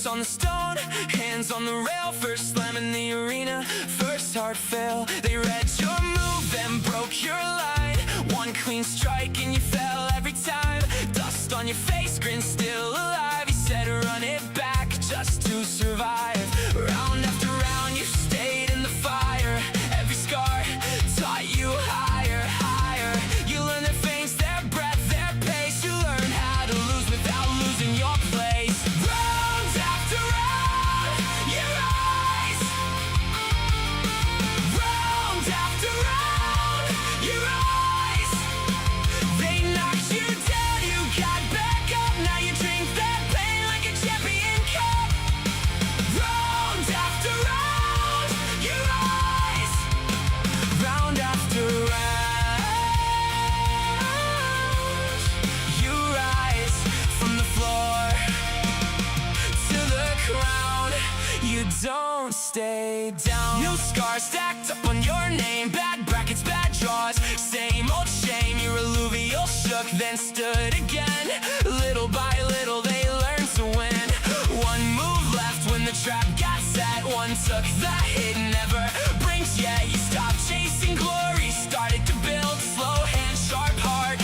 On the stone, hands on the rail, first slam in the arena, first hard fail. They read your move, then broke your line. One clean strike and you fell every time. Dust on your face, grin still alive. You said run it back just to survive. Round after round you stayed in the fire. Every scar taught you higher, higher. You learned their feints, their breath, their pace. You learned how to lose without losing your place. Don't stay down. New scars stacked up on your name. Bad brackets, bad draws, same old shame. Your Illuvial shook, then stood again. Little by little they learned to win. One move left when the trap got set. One took the hit, never brings yet. You stopped chasing glory, started to build. Slow hand, sharp heart,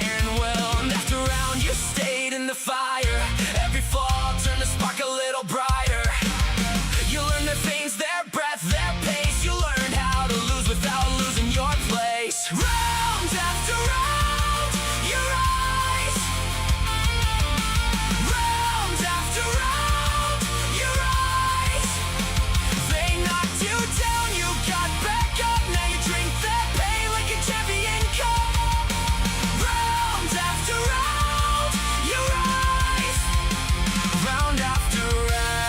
iron will. And after round you stayed in the fire. Every fall turned the spark a little brighter. You learned their feints, their breath, their pace. You learned how to lose without losing your place. Round after round, you rise. Round after round, you rise. They knocked you down, you got back up. Now you drink that pain like a champion cup. Round after round, you rise. Round after round.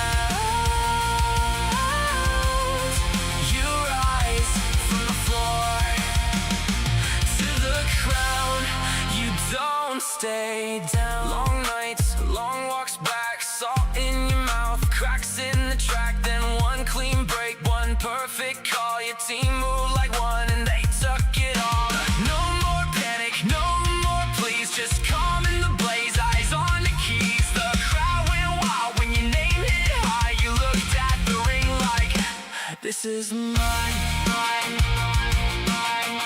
Don't stay down. Long nights, long walks back, salt in your mouth, cracks in the track, then one clean break, one perfect call. Your team moved like one and they took it all. No more panic, no more please, just calm in the blaze, eyes on the keys. The crowd went wild when your name hit high. You looked at the ring like, this is mine, mine, mine.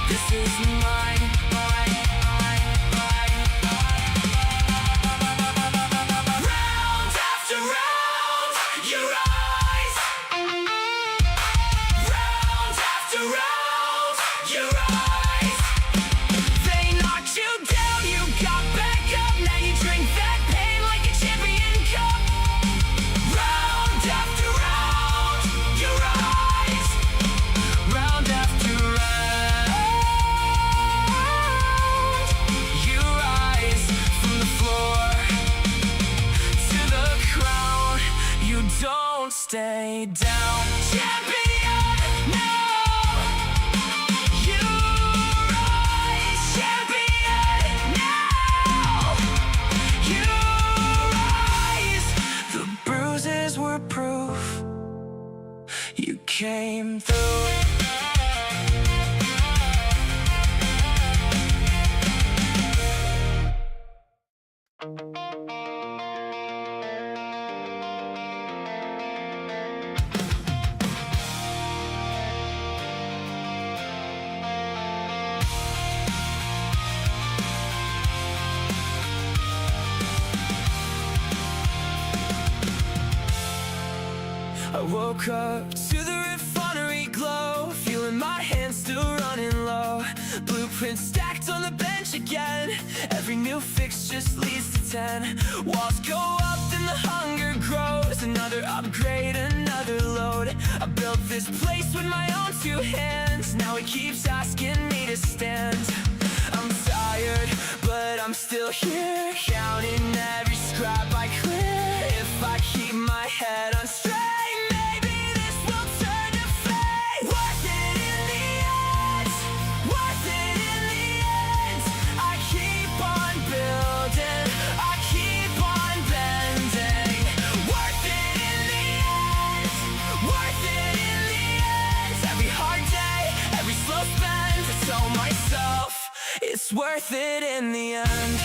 This is mine. Stay down, champion, now. You rise, champion, now. You rise. The bruises were proof you came through. I woke up to the refinery glow, feeling my hands still running low. Blueprints stacked on the bench again. Every new fix just leads to 10. Walls go up, then the hunger grows. Another upgrade, another load. I built this place with my own two hands. Now it keeps asking me to stand. I'm tired, but I'm still here, counting every scrap I it's worth it in the end.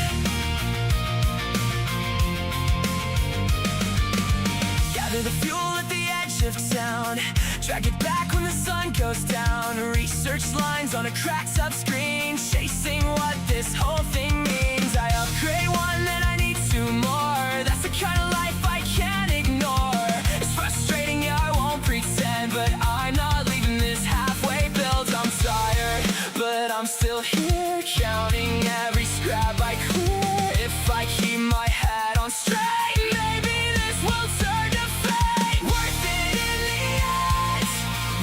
Gather the fuel at the edge of town, drag it back when the sun goes down. Research lines on a cracked up screen, chasing what this whole thing means. I upgrade one, then I need two more. That's the kind of life I can't ignore. It's frustrating, yeah, I won't pretend, but I'm not leaving this halfway build. I'm tired, but I'm still here, counting every scrap I clear. If I keep my head on straight, maybe this will turn to fate. Worth it in the end,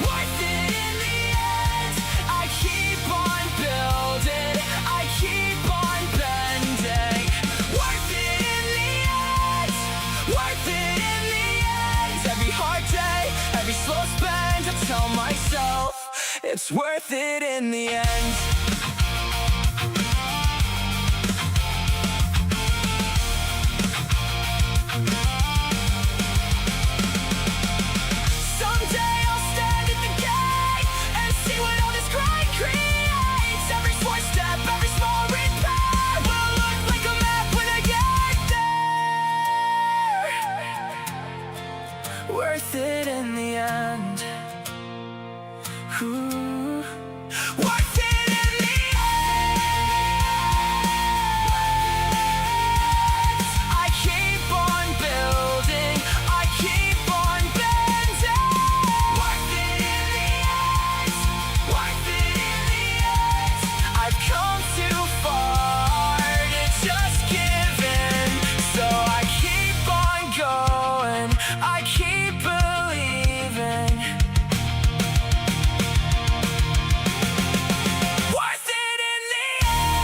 worth it in the end. I keep on building, I keep on bending. Worth it in the end, worth it in the end. Every hard day, every slow spend, I tell myself it's worth it in the end. Someday I'll stand at the gate and see what all this grind creates. Every small step, every small repair will look like a map when I get there. Worth it in the end. Ooh. Worth it in the end. I keep on building, I keep on bending. Worth it in the end, worth it in the end. I've come too far to just give in, so I keep on going, I keep believing. Worth it in the end,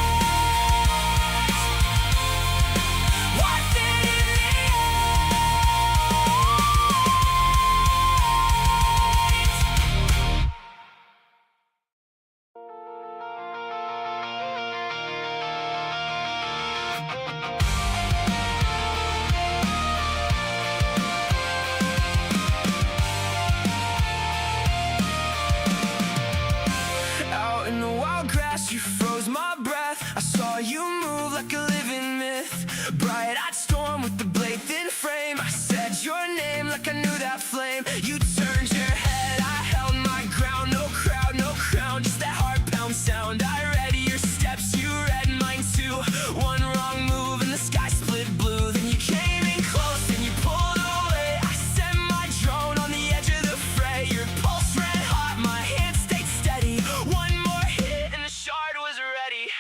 worth it in the Out in the wild grass, you froze my breath. I saw you move like a living myth. Bright-eyed storm with the blade thin frame. I said your name like I knew that flame. You turned your head, I held my ground. No crowd, no crown, just that heart pound sound. I read your steps, you read mine too. One wrong move and the sky split blue. Then you came in close and you pulled away. I sent my drone on the edge of the fray. Your pulse ran hot, my hand stayed steady. One more hit and the shard was ready.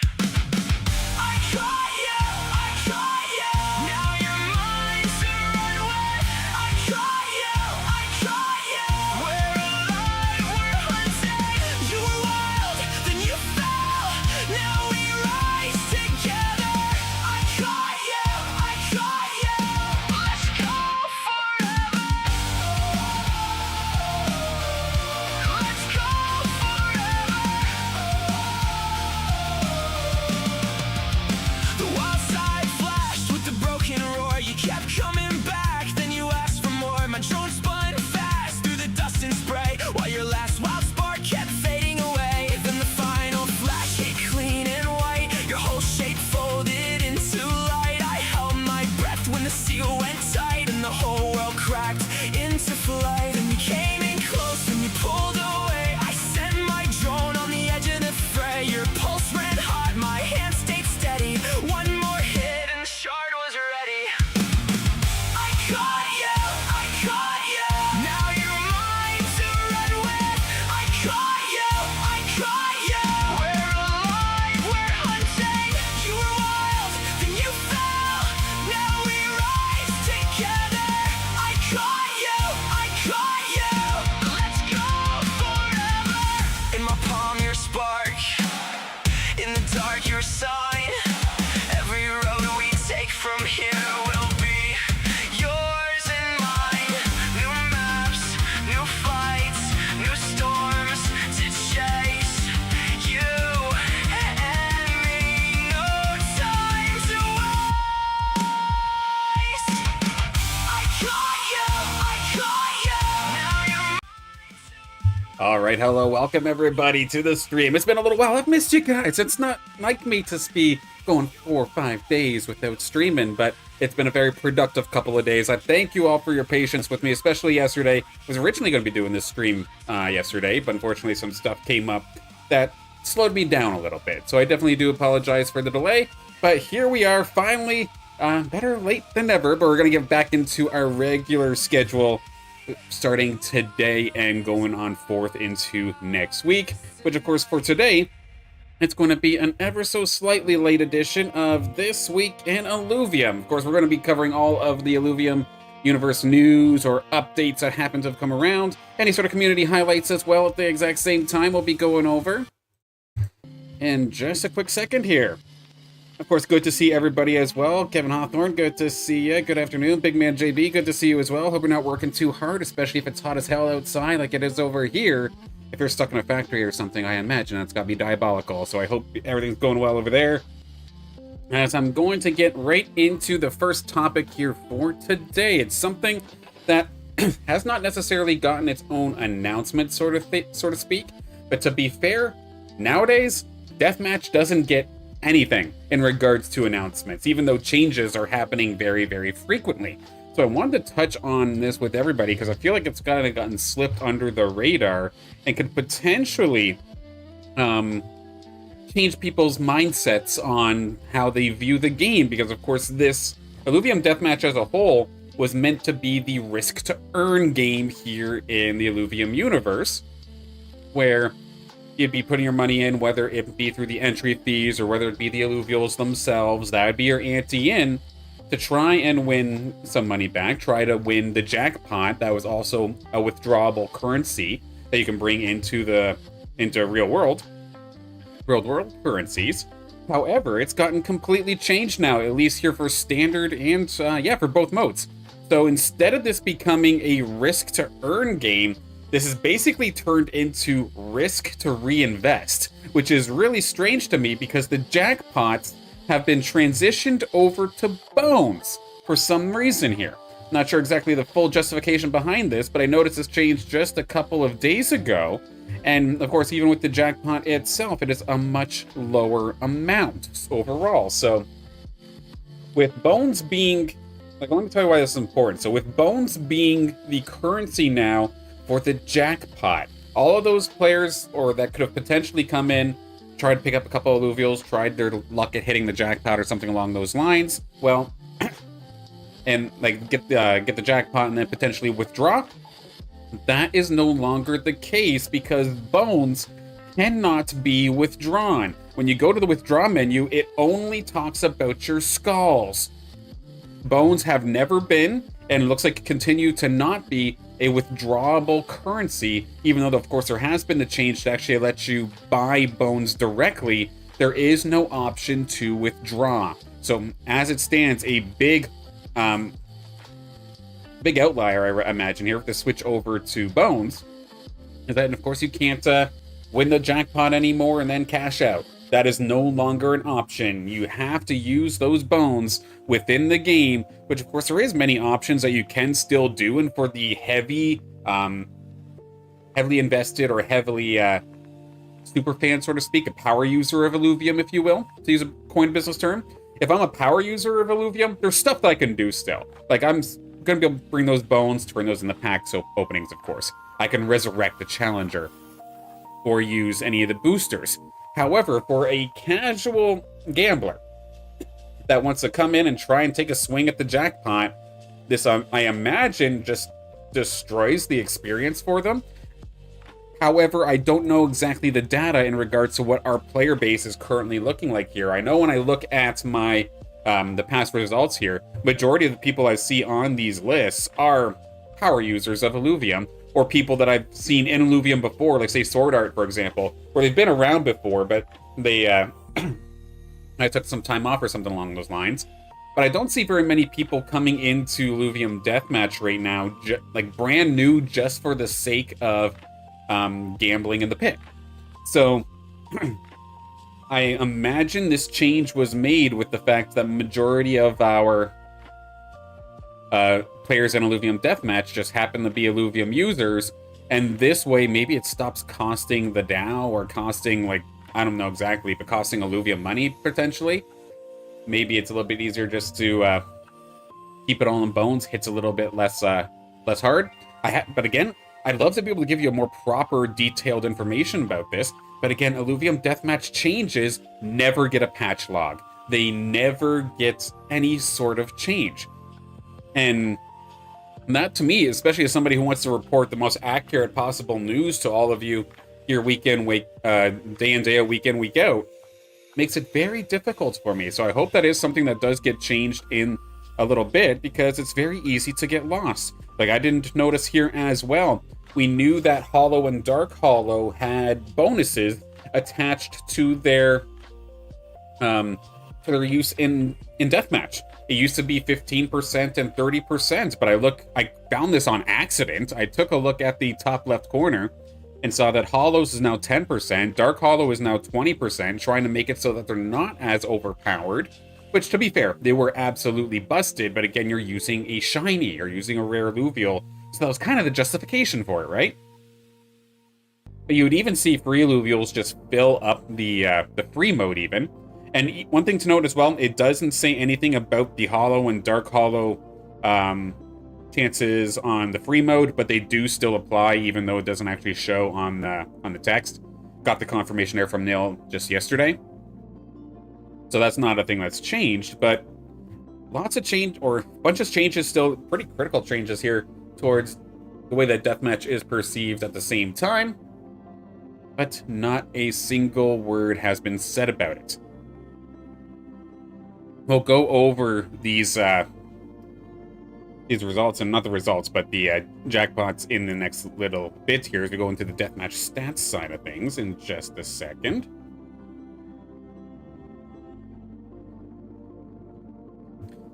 I caught you, I caught you. Now you're mine to run with. I caught you, I caught you. We're alive, we're hunting. You were wild, then you fell. Now we rise together. I caught you, I caught you. Let's go forever. Let's go forever. The wild side flashed with the broken roar. You kept coming back, then you asked for more. My drone spun fast through the dust and spray, while your last wild spark kept fading away. Then the final flash hit clean and white. Your whole shape folded into light. I held my breath when the seal went tight and the whole world cracked into flight. And you came in close and you pulled away. I sent my drone on the edge of the fray. Your pulse ran hot, my hand stayed steady. One more hit and the shard was ready. I caught you, I caught you. Now you're mine to run with. I caught you, I caught you. We're alive, we're hunting. You were wild, then you fell. Now we rise together. I caught you, I caught you. Let's go forever. In my palm, your spark. In the dark, your sign. Every road we take from here will be yours and mine. New maps, new fights, new storms to chase. You and me, no time to waste. I caught you, I caught you. Now you're All right, hello, welcome everybody to the stream. It's been a little while. I've missed you guys. It's not like me to be going 4 or 5 days without streaming, but it's been a very productive couple of days. I thank you all for your patience with me, especially yesterday. I was originally going to be doing this stream yesterday, but unfortunately some stuff came up that slowed me down a little bit. So I definitely do apologize for the delay, but here we are finally. Better late than never, but we're going to get back into our regular schedule starting today and going on forth into next week, which of course for today, it's going to be an ever so slightly late edition of This Week in Illuvium. Of course, we're going to be covering all of the Illuvium universe news or updates that happen to have come around, any sort of community highlights as well at the exact same time we'll be going over. And just a quick second here. Of course, good to see everybody as well. Kevin Hawthorne, good to see you. Good afternoon. Big Man JB, good to see you as well. Hope you're not working too hard, especially if it's hot as hell outside like it is over here. If you're stuck in a factory or something, I imagine that's got to be diabolical. So I hope everything's going well over there. As I'm going to get right into the first topic here for today. It's something that has not necessarily gotten its own announcement, so to speak. But to be fair, nowadays, Deathmatch doesn't get anything in regards to announcements, even though changes are happening very, very frequently. So I wanted to touch on this with everybody because I feel like it's kind of gotten slipped under the radar and could potentially change people's mindsets on how they view the game, because of course this Illuvium Deathmatch as a whole was meant to be the risk to earn game here in the Illuvium universe, where you'd be putting your money in, whether it be through the entry fees or whether it be the Illuvials themselves. That would be your ante in to try and win some money back, try to win the jackpot. That was also a withdrawable currency that you can bring into real world currencies. However, it's gotten completely changed now, at least here for standard and for both modes. So instead of this becoming a risk to earn game, this is basically turned into risk to reinvest, which is really strange to me because the jackpots have been transitioned over to bones for some reason here. Not sure exactly the full justification behind this, but I noticed this changed just a couple of days ago. And of course, even with the jackpot itself, it is a much lower amount overall. So with bones being, let me tell you why this is important. So with bones being the currency now for the jackpot, all of those players or that could have potentially come in, tried to pick up a couple of Illuvials, tried their luck at hitting the jackpot or something along those lines, well, and like get the jackpot and then potentially withdraw, that is no longer the case because bones cannot be withdrawn. When you go to the withdraw menu, it only talks about your skulls. Bones have never been, and looks like continue to not be, a withdrawable currency, even though of course there has been the change to actually let you buy bones directly. There is no option to withdraw. So as it stands, a big outlier, I imagine, here with the switch over to bones is that of course you can't win the jackpot anymore and then cash out. That is no longer an option. You have to use those bones within the game, which of course there is many options that you can still do. And for the heavily invested or heavily super fan, so to speak, a power user of Illuvium, if you will, to use a coined business term. If I'm a power user of Illuvium, there's stuff that I can do still. Like I'm going to be able to bring those bones, turn those in the pack, so openings, of course. I can resurrect the challenger or use any of the boosters. However, for a casual gambler that wants to come in and try and take a swing at the jackpot, this, I imagine, just destroys the experience for them. However, I don't know exactly the data in regards to what our player base is currently looking like here. I know when I look at my the past results here, majority of the people I see on these lists are power users of Illuvium, or people that I've seen in Illuvium before, like say Sword Art, for example, where they've been around before, but they I took some time off or something along those lines. But I don't see very many people coming into Illuvium Deathmatch right now, like brand new, just for the sake of gambling in the pit. So I imagine this change was made with the fact that majority of our players in Illuvium Deathmatch just happen to be Illuvium users, And this way, maybe it stops costing the DAO or costing, like, I don't know exactly, but costing Illuvium money, potentially. Maybe it's a little bit easier just to keep it all in bones, hits a little bit less less hard. But again, I'd love to be able to give you a more proper, detailed information about this. But again, Illuvium Deathmatch changes never get a patch log. They never get any sort of change. And that, to me, especially as somebody who wants to report the most accurate possible news to all of you here day in, day out, week in, week out, makes it very difficult for me. So I hope that is something that does get changed in a little bit, because it's very easy to get lost. Like, I didn't notice here as well. We knew that Hollow and Dark Hollow had bonuses attached to their use in Deathmatch. It used to be 15% and 30%, but I found this on accident. I took a look at the top left corner and saw that Hollows is now 10%, Dark Hollow is now 20%, trying to make it so that they're not as overpowered. Which, to be fair, they were absolutely busted, but again, you're using a shiny, or using a rare Illuvial, so that was kind of the justification for it, right? But you would even see free Illuvials just fill up the free mode even. And one thing to note as well, it doesn't say anything about the Hollow and Dark Hollow chances on the free mode, but they do still apply, even though it doesn't actually show on the text. Got the confirmation there from Neil just yesterday. So that's not a thing that's changed, but lots of change, or a bunch of changes still, pretty critical changes here towards the way that Deathmatch is perceived at the same time, but not a single word has been said about it. We'll go over these results, and not the results, but the jackpots in the next little bit here as we go into the Deathmatch Stats side of things in just a second.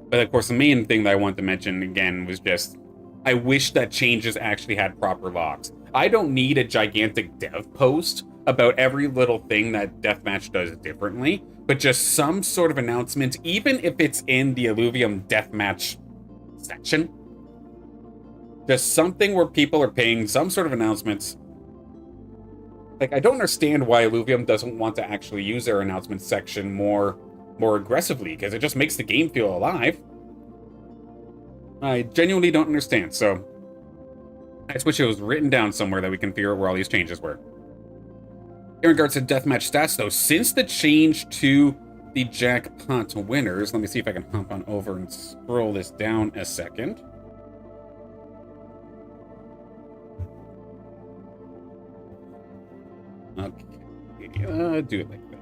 But of course, the main thing that I wanted to mention again was just, I wish that changes actually had proper logs. I don't need a gigantic dev post about every little thing that Deathmatch does differently, but just some sort of announcement, even if it's in the Illuvium Deathmatch section. Just something where people are paying some sort of announcements. Like, I don't understand why Illuvium doesn't want to actually use their announcement section more aggressively, because it just makes the game feel alive. I genuinely don't understand, so I just wish it was written down somewhere that we can figure out where all these changes were. In regards to Deathmatch Stats, though, since the change to the Jackpot Winners, let me see if I can hop on over and scroll this down a second. Okay, do it like that.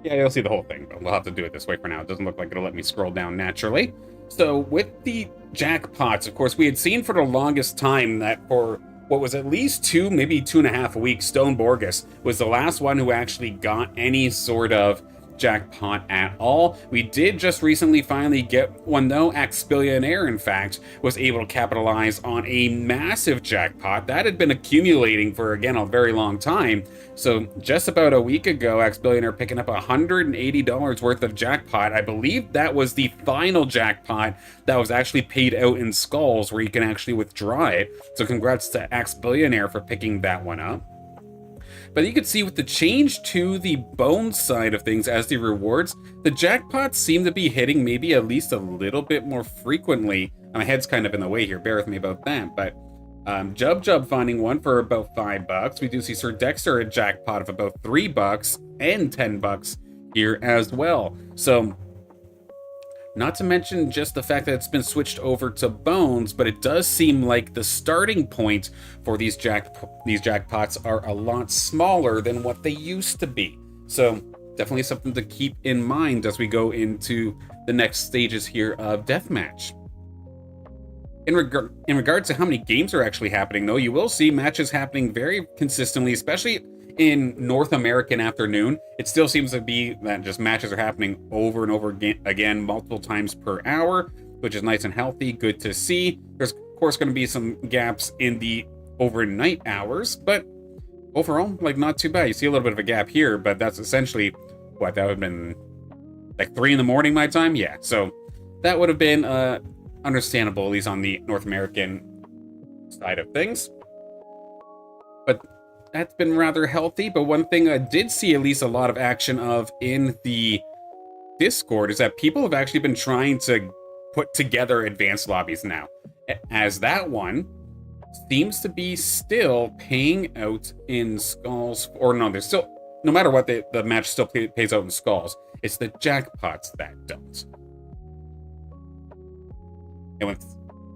Yeah, you'll see the whole thing, but we'll have to do it this way for now. It doesn't look like it'll let me scroll down naturally. So with the jackpots, of course, we had seen for the longest time that for what was at least 2, maybe 2.5 weeks, Stone Borgus was the last one who actually got any sort of jackpot at all. We did just recently finally get one, though. Billionaire, in fact, was able to capitalize on a massive jackpot that had been accumulating for, again, a very long time. So just about a week ago, Billionaire picking up $180 worth of jackpot. I believe that was the final jackpot that was actually paid out in skulls, where you can actually withdraw it. So congrats to Billionaire for picking that one up. But you can see with the change to the bones side of things as the rewards, the jackpots seem to be hitting maybe at least a little bit more frequently. My head's kind of in the way here, bear with me about that. But Jub finding one for about $5. We do see Sir Dexter a jackpot of about $3 and $10 here as well. So, not to mention just the fact that it's been switched over to bones, but it does seem like the starting point for these jackpots are a lot smaller than what they used to be. So definitely something to keep in mind as we go into the next stages here of Deathmatch. In regard to how many games are actually happening, though, you will see matches happening very consistently, especially in North American afternoon. It still seems to be that just matches are happening over and over again multiple times per hour, which is nice and healthy, good to see. There's of course going to be some gaps in the overnight hours, but overall, like, not too bad. You see a little bit of a gap here, but that's essentially what that would have been, like 3 in the morning my time. Yeah, so that would have been understandable, at least on the North American side of things. that's been rather healthy, but one thing I did see at least a lot of action of in the Discord is that people have actually been trying to put together advanced lobbies now, as that one seems to be still paying out in skulls, or no, there's still, no matter what, the match still pays out in skulls. It's the jackpots that don't. And with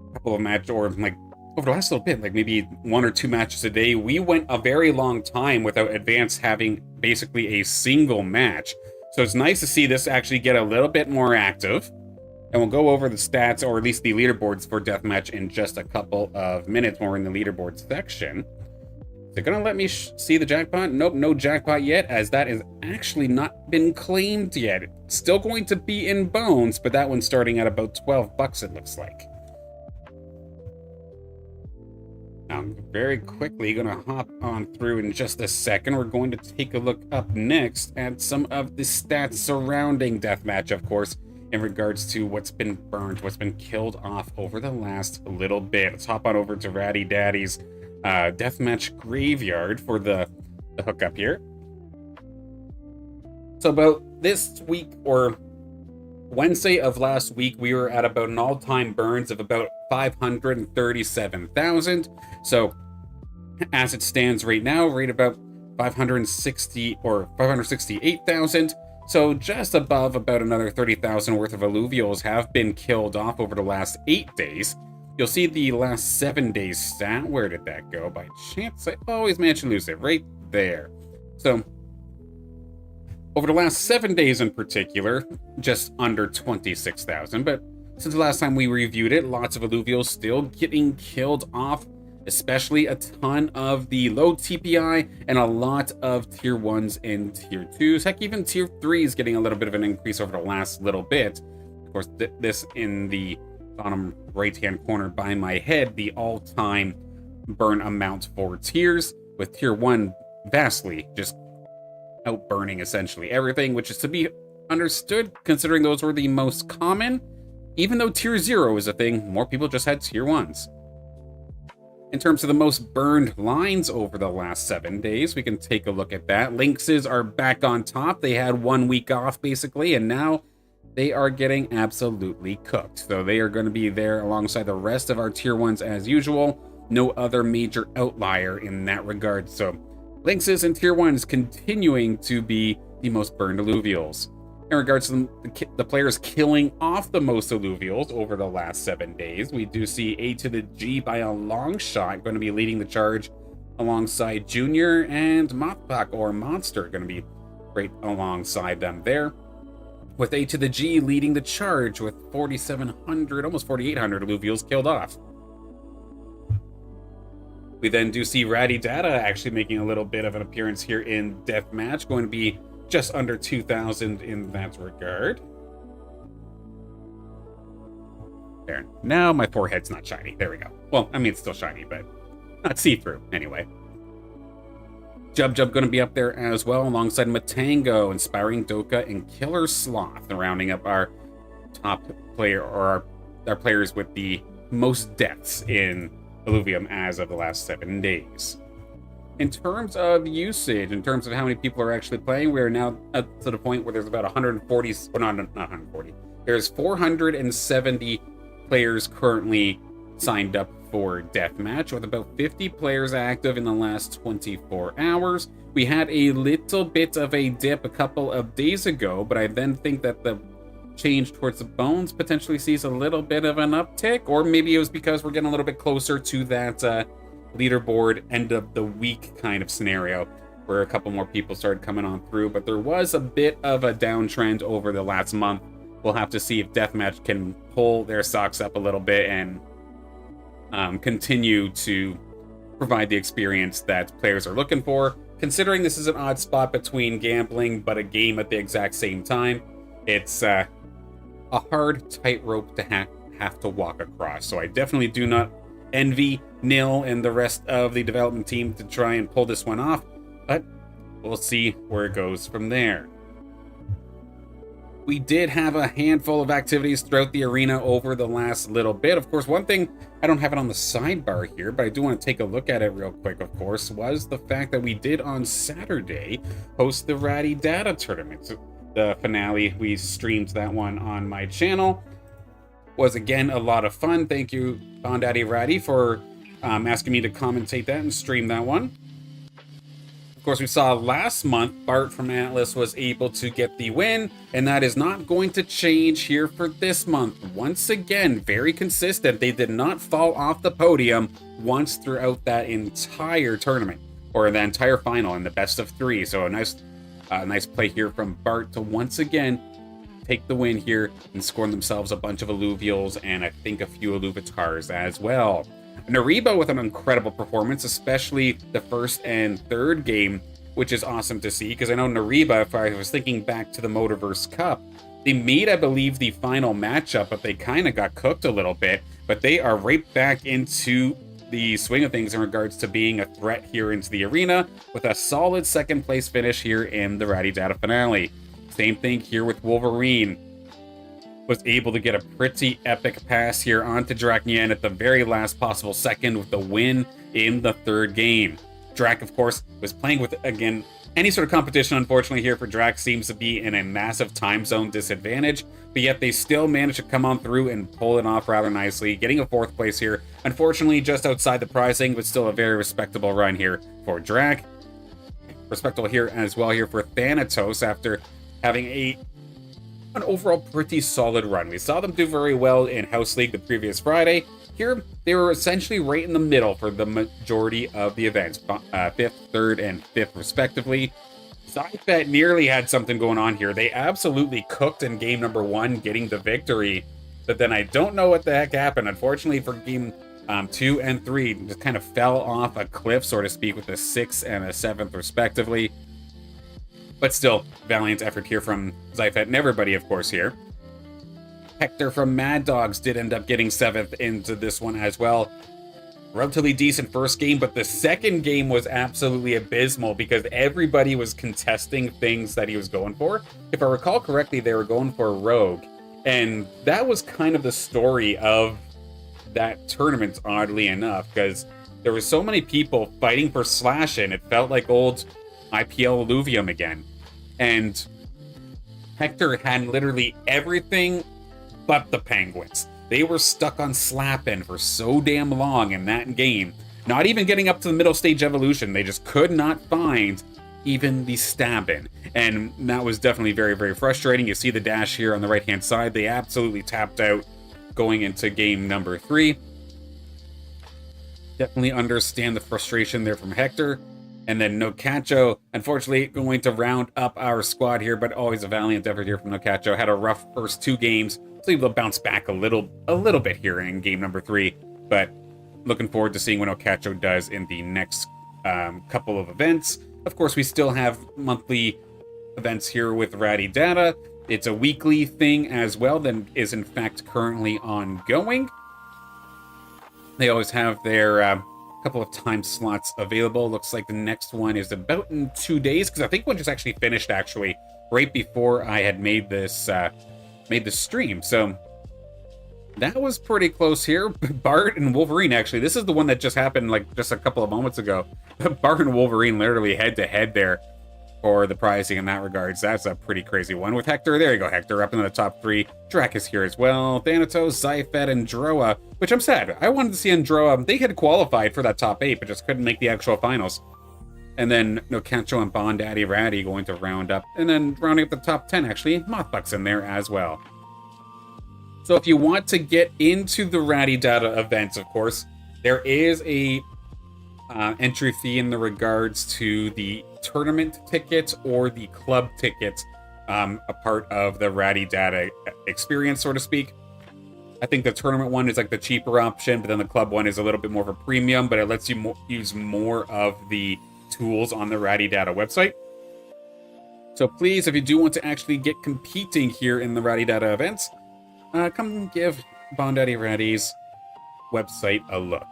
a couple of matches, or like over the last little bit, like maybe 1 or 2 matches a day, we went a very long time without Advance having basically a single match. So it's nice to see this actually get a little bit more active. And we'll go over the stats, or at least the leaderboards for Deathmatch in just a couple of minutes when we're in the leaderboard section. Is it gonna let me see the jackpot? Nope, no jackpot yet, as that has actually not been claimed yet. It's still going to be in bones, but that one's starting at about 12 bucks, it looks like. I'm very quickly gonna hop on through in just a second. We're going to take a look up next at some of the stats surrounding Deathmatch, of course, in regards to what's been burned, what's been killed off over the last little bit. Let's hop on over to Ratty Daddy's Deathmatch Graveyard for the hookup here. So about this week, or Wednesday of last week, we were at about an all-time burns of about 537,000. So as it stands right now, we're at about 560 or 568,000. So just above about another 30,000 worth of Illuvials have been killed off over the last 8 days. You'll see the last 7 days stat. Where did that go? By chance, I always manage to lose it. Right there. So over the last 7 days in particular, just under 26,000. But since the last time we reviewed it, lots of Illuvials still getting killed off, especially a ton of the low TPI and a lot of tier 1s and tier 2s. Heck, even tier 3s getting a little bit of an increase over the last little bit. Of course, this in the bottom right-hand corner by my head, the all-time burn amount for tiers, with tier 1 vastly just outburning essentially everything, which is to be understood considering those were the most common. Even though tier 0 is a thing, more people just had tier 1s. In terms of the most burned lines over the last 7 days, we can take a look at that. Lynxes are back on top. They had 1 week off basically, and now they are getting absolutely cooked. So they are going to be there alongside the rest of our tier 1s as usual. No other major outlier in that regard. So Lynxes and tier 1s continuing to be the most burned Illuvials. In regards to the players killing off the most Illuvials over the last 7 days, we do see A to the G by a long shot going to be leading the charge alongside Junior, and Mothbach or Monster going to be right alongside them there, with A to the G leading the charge with 4,700, almost 4,800 Illuvials killed off. We then do see RattyData actually making a little bit of an appearance here in Deathmatch, going to be just under 2,000 in that regard. There. Now my forehead's not shiny. There we go. Well, I mean, it's still shiny, but not see-through anyway. Jub going to be up there as well, alongside Matango, Inspiring Doka, and Killer Sloth, rounding up our top player, or our players with the most deaths in Illuvium as of the last 7 days. In terms of usage, in terms of how many people are actually playing, we are now up to the point where there's about 140, well, not 140. There's 470 players currently signed up for Deathmatch, with about 50 players active in the last 24 hours. We had a little bit of a dip a couple of days ago, but I then think that the change towards the bones potentially sees a little bit of an uptick, or maybe it was because we're getting a little bit closer to that leaderboard end of the week kind of scenario where a couple more people started coming on through. But there was a bit of a downtrend over the last month. We'll have to see if Deathmatch can pull their socks up a little bit and continue to provide the experience that players are looking for. Considering this is an odd spot between gambling but a game at the exact same time, it's a hard tightrope to have to walk across. So I definitely do not envy Nil and the rest of the development team to try and pull this one off, but we'll see where it goes from there. we did have a handful of activities throughout the arena over the last little bit. Of course, one thing, I don't have it on the sidebar here, but I do want to take a look at it real quick, of course, was the fact that we did on Saturday host the RattyData tournament. The finale, we streamed that one on my channel. Was again a lot of fun. Thank you, Bondaddy Ratty, for asking me to commentate that and stream that one. Of course, we saw last month Bart from Atlas was able to get the win, and that is not going to change here for this month. Once again, very consistent. They did not fall off the podium once throughout that entire tournament, or the entire final in the best of 3. So a nice play here from Bart to once again take the win here and score themselves a bunch of Illuvials and I think a few Illuvitars as well. Nariba with an incredible performance, especially the first and third game, which is awesome to see, because I know Nariba, if I was thinking back to the Motorverse Cup, they made, I believe, the final matchup, but they kind of got cooked a little bit, but they are right back into the swing of things in regards to being a threat here into the arena, with a solid second place finish here in the RattyData finale. Same thing here with Wolverine. Was able to get a pretty epic pass here onto Draknian at the very last possible second with the win in the third game. Drak, of course, was playing with, again, any sort of competition, unfortunately, here for Drak seems to be in a massive time zone disadvantage, but yet they still managed to come on through and pull it off rather nicely, getting a 4th place here. Unfortunately, just outside the pricing, but still a very respectable run here for Drak. Respectable here as well here for Thanatos after having an overall pretty solid run. We saw them do very well in House League the previous Friday. Here, they were essentially right in the middle for the majority of the events, 5th, 3rd, and 5th respectively. Zyfet nearly had something going on here. They absolutely cooked in game number 1, getting the victory, but then I don't know what the heck happened. Unfortunately for game 2 and 3, just kind of fell off a cliff, so to speak, with a 6th and a 7th respectively. But still, valiant effort here from Zyfet and everybody, of course, here. Hector from Mad Dogs did end up getting 7th into this one as well. Relatively decent first game, but the second game was absolutely abysmal because everybody was contesting things that he was going for. If I recall correctly, they were going for Rogue. And that was kind of the story of that tournament, oddly enough, because there were so many people fighting for Slashin'. It felt like old IPL Illuvium again. And Hector had literally everything but the Penguins. They were stuck on Slappin' for so damn long in that game. Not even getting up to the middle stage evolution. They just could not find even the Stabbin'. And that was definitely very, very frustrating. You see the dash here on the right-hand side. They absolutely tapped out going into game number 3. Definitely understand the frustration there from Hector. And then Nocacho, unfortunately, going to round up our squad here, but always a valiant effort here from Nocacho. Had a rough first 2 games. So able to bounce back a little bit here in game number 3. But looking forward to seeing what Nocacho does in the next couple of events. Of course, we still have monthly events here with RattyData. It's a weekly thing as well that is, in fact, currently ongoing. They always have their couple of time slots available. Looks like the next one is about in 2 days, because I think one just actually finished actually right before I had made this stream. So that was pretty close here. Bart and Wolverine, actually, this is the one that just happened like just a couple of moments ago. Bart and Wolverine literally head to head there for the pricing in that regards. That's a pretty crazy one with Hector. There you go, Hector up into the top 3. Drak is here as well. Thanatos, Zyfet, and Droa, which I'm sad. I wanted to see Androa. They had qualified for that top 8, but just couldn't make the actual finals. And then Nocacho and Bondaddy Ratty going to round up. And then rounding up the top 10, actually, Mothbuck's in there as well. So if you want to get into the RattyData events, of course, there is a entry fee in the regards to the tournament tickets or the club tickets, a part of the RattyData experience, so to speak. I think the tournament one is like the cheaper option, but then the club one is a little bit more of a premium, but it lets you use more of the tools on the RattyData website. So please, if you do want to actually get competing here in the RattyData events, come give Bondaddy Ratty's website a look.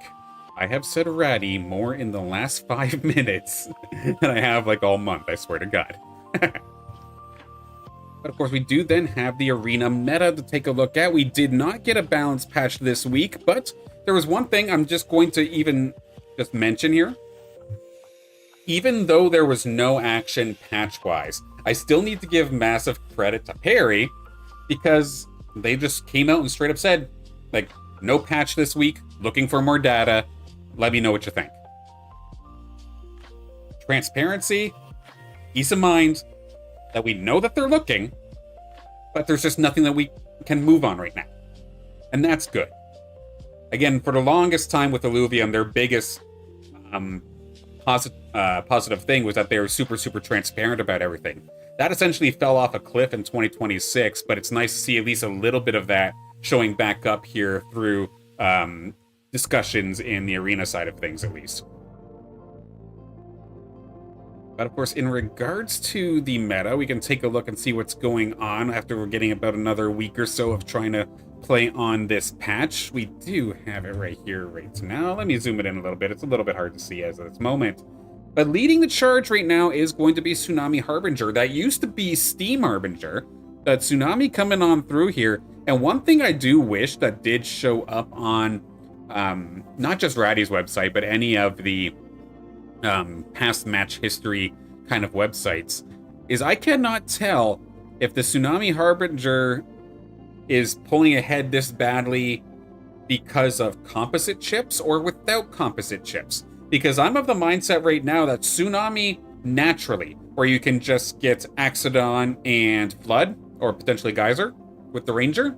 I have said Ratty more in the last 5 minutes than I have like all month, I swear to God. But of course, we do then have the arena meta to take a look at. We did not get a balance patch this week, but there was one thing I'm just going to even just mention here. Even though there was no action patch-wise, I still need to give massive credit to Perry, because they just came out and straight up said, like, no patch this week, looking for more data, let me know what you think. Transparency, peace of mind, that we know that they're looking, but there's just nothing that we can move on right now. And that's good. Again, for the longest time with Illuvium, their biggest positive thing was that they were super, super transparent about everything. That essentially fell off a cliff in 2026, but it's nice to see at least a little bit of that showing back up here through discussions in the arena side of things, at least. But of course, in regards to the meta, we can take a look and see what's going on after we're getting about another week or so of trying to play on this patch. We do have it right here right now. Let me zoom it in a little bit. It's a little bit hard to see as of this moment. But leading the charge right now is going to be Tsunami Harbinger. That used to be Steam Harbinger. But Tsunami coming on through here. And one thing I do wish that did show up on not just Ratty's website, but any of the past match history kind of websites, is I cannot tell if the Tsunami Harbinger is pulling ahead this badly because of composite chips or without composite chips. Because I'm of the mindset right now that Tsunami naturally, where you can just get Axodon and Flood, or potentially Geyser with the Ranger,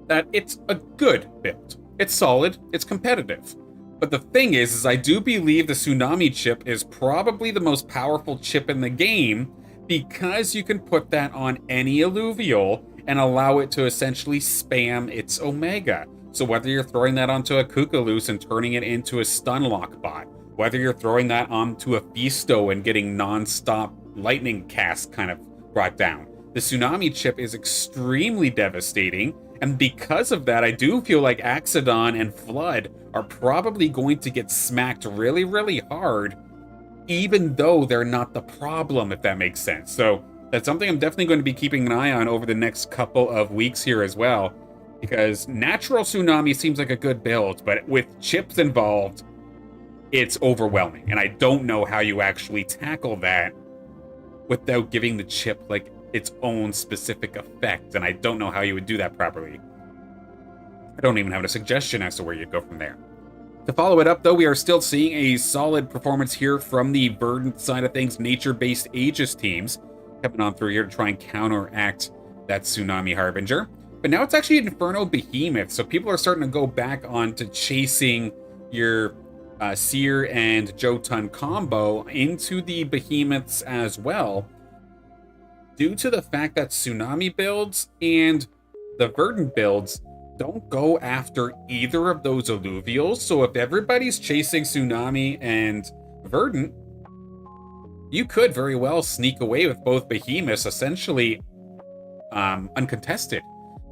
that it's a good build. It's solid, it's competitive. But the thing is I do believe the Tsunami chip is probably the most powerful chip in the game, because you can put that on any Illuvial and allow it to essentially spam its Omega. So whether you're throwing that onto a Kookaloo and turning it into a Stunlock bot, whether you're throwing that onto a Fisto and getting non-stop lightning cast kind of brought down, the Tsunami chip is extremely devastating. And because of that, I do feel like Axodon and Flood are probably going to get smacked really, really hard, even though they're not the problem, if that makes sense. So that's something I'm definitely going to be keeping an eye on over the next couple of weeks here as well, because natural Tsunami seems like a good build, but with chips involved, it's overwhelming. And I don't know how you actually tackle that without giving the chip, like, its own specific effect, and I don't know how you would do that properly. I don't even have a suggestion as to where you'd go from there. To follow it up, though, we are still seeing a solid performance here from the Verdant side of things, nature-based Aegis teams, coming on through here to try and counteract that Tsunami Harbinger. But now it's actually an Inferno Behemoth, so people are starting to go back on to chasing your Seer and Jotun combo into the Behemoths as well, due to the fact that Tsunami builds and the Verdant builds don't go after either of those Illuvials. So if everybody's chasing Tsunami and Verdant, you could very well sneak away with both Behemoths essentially uncontested.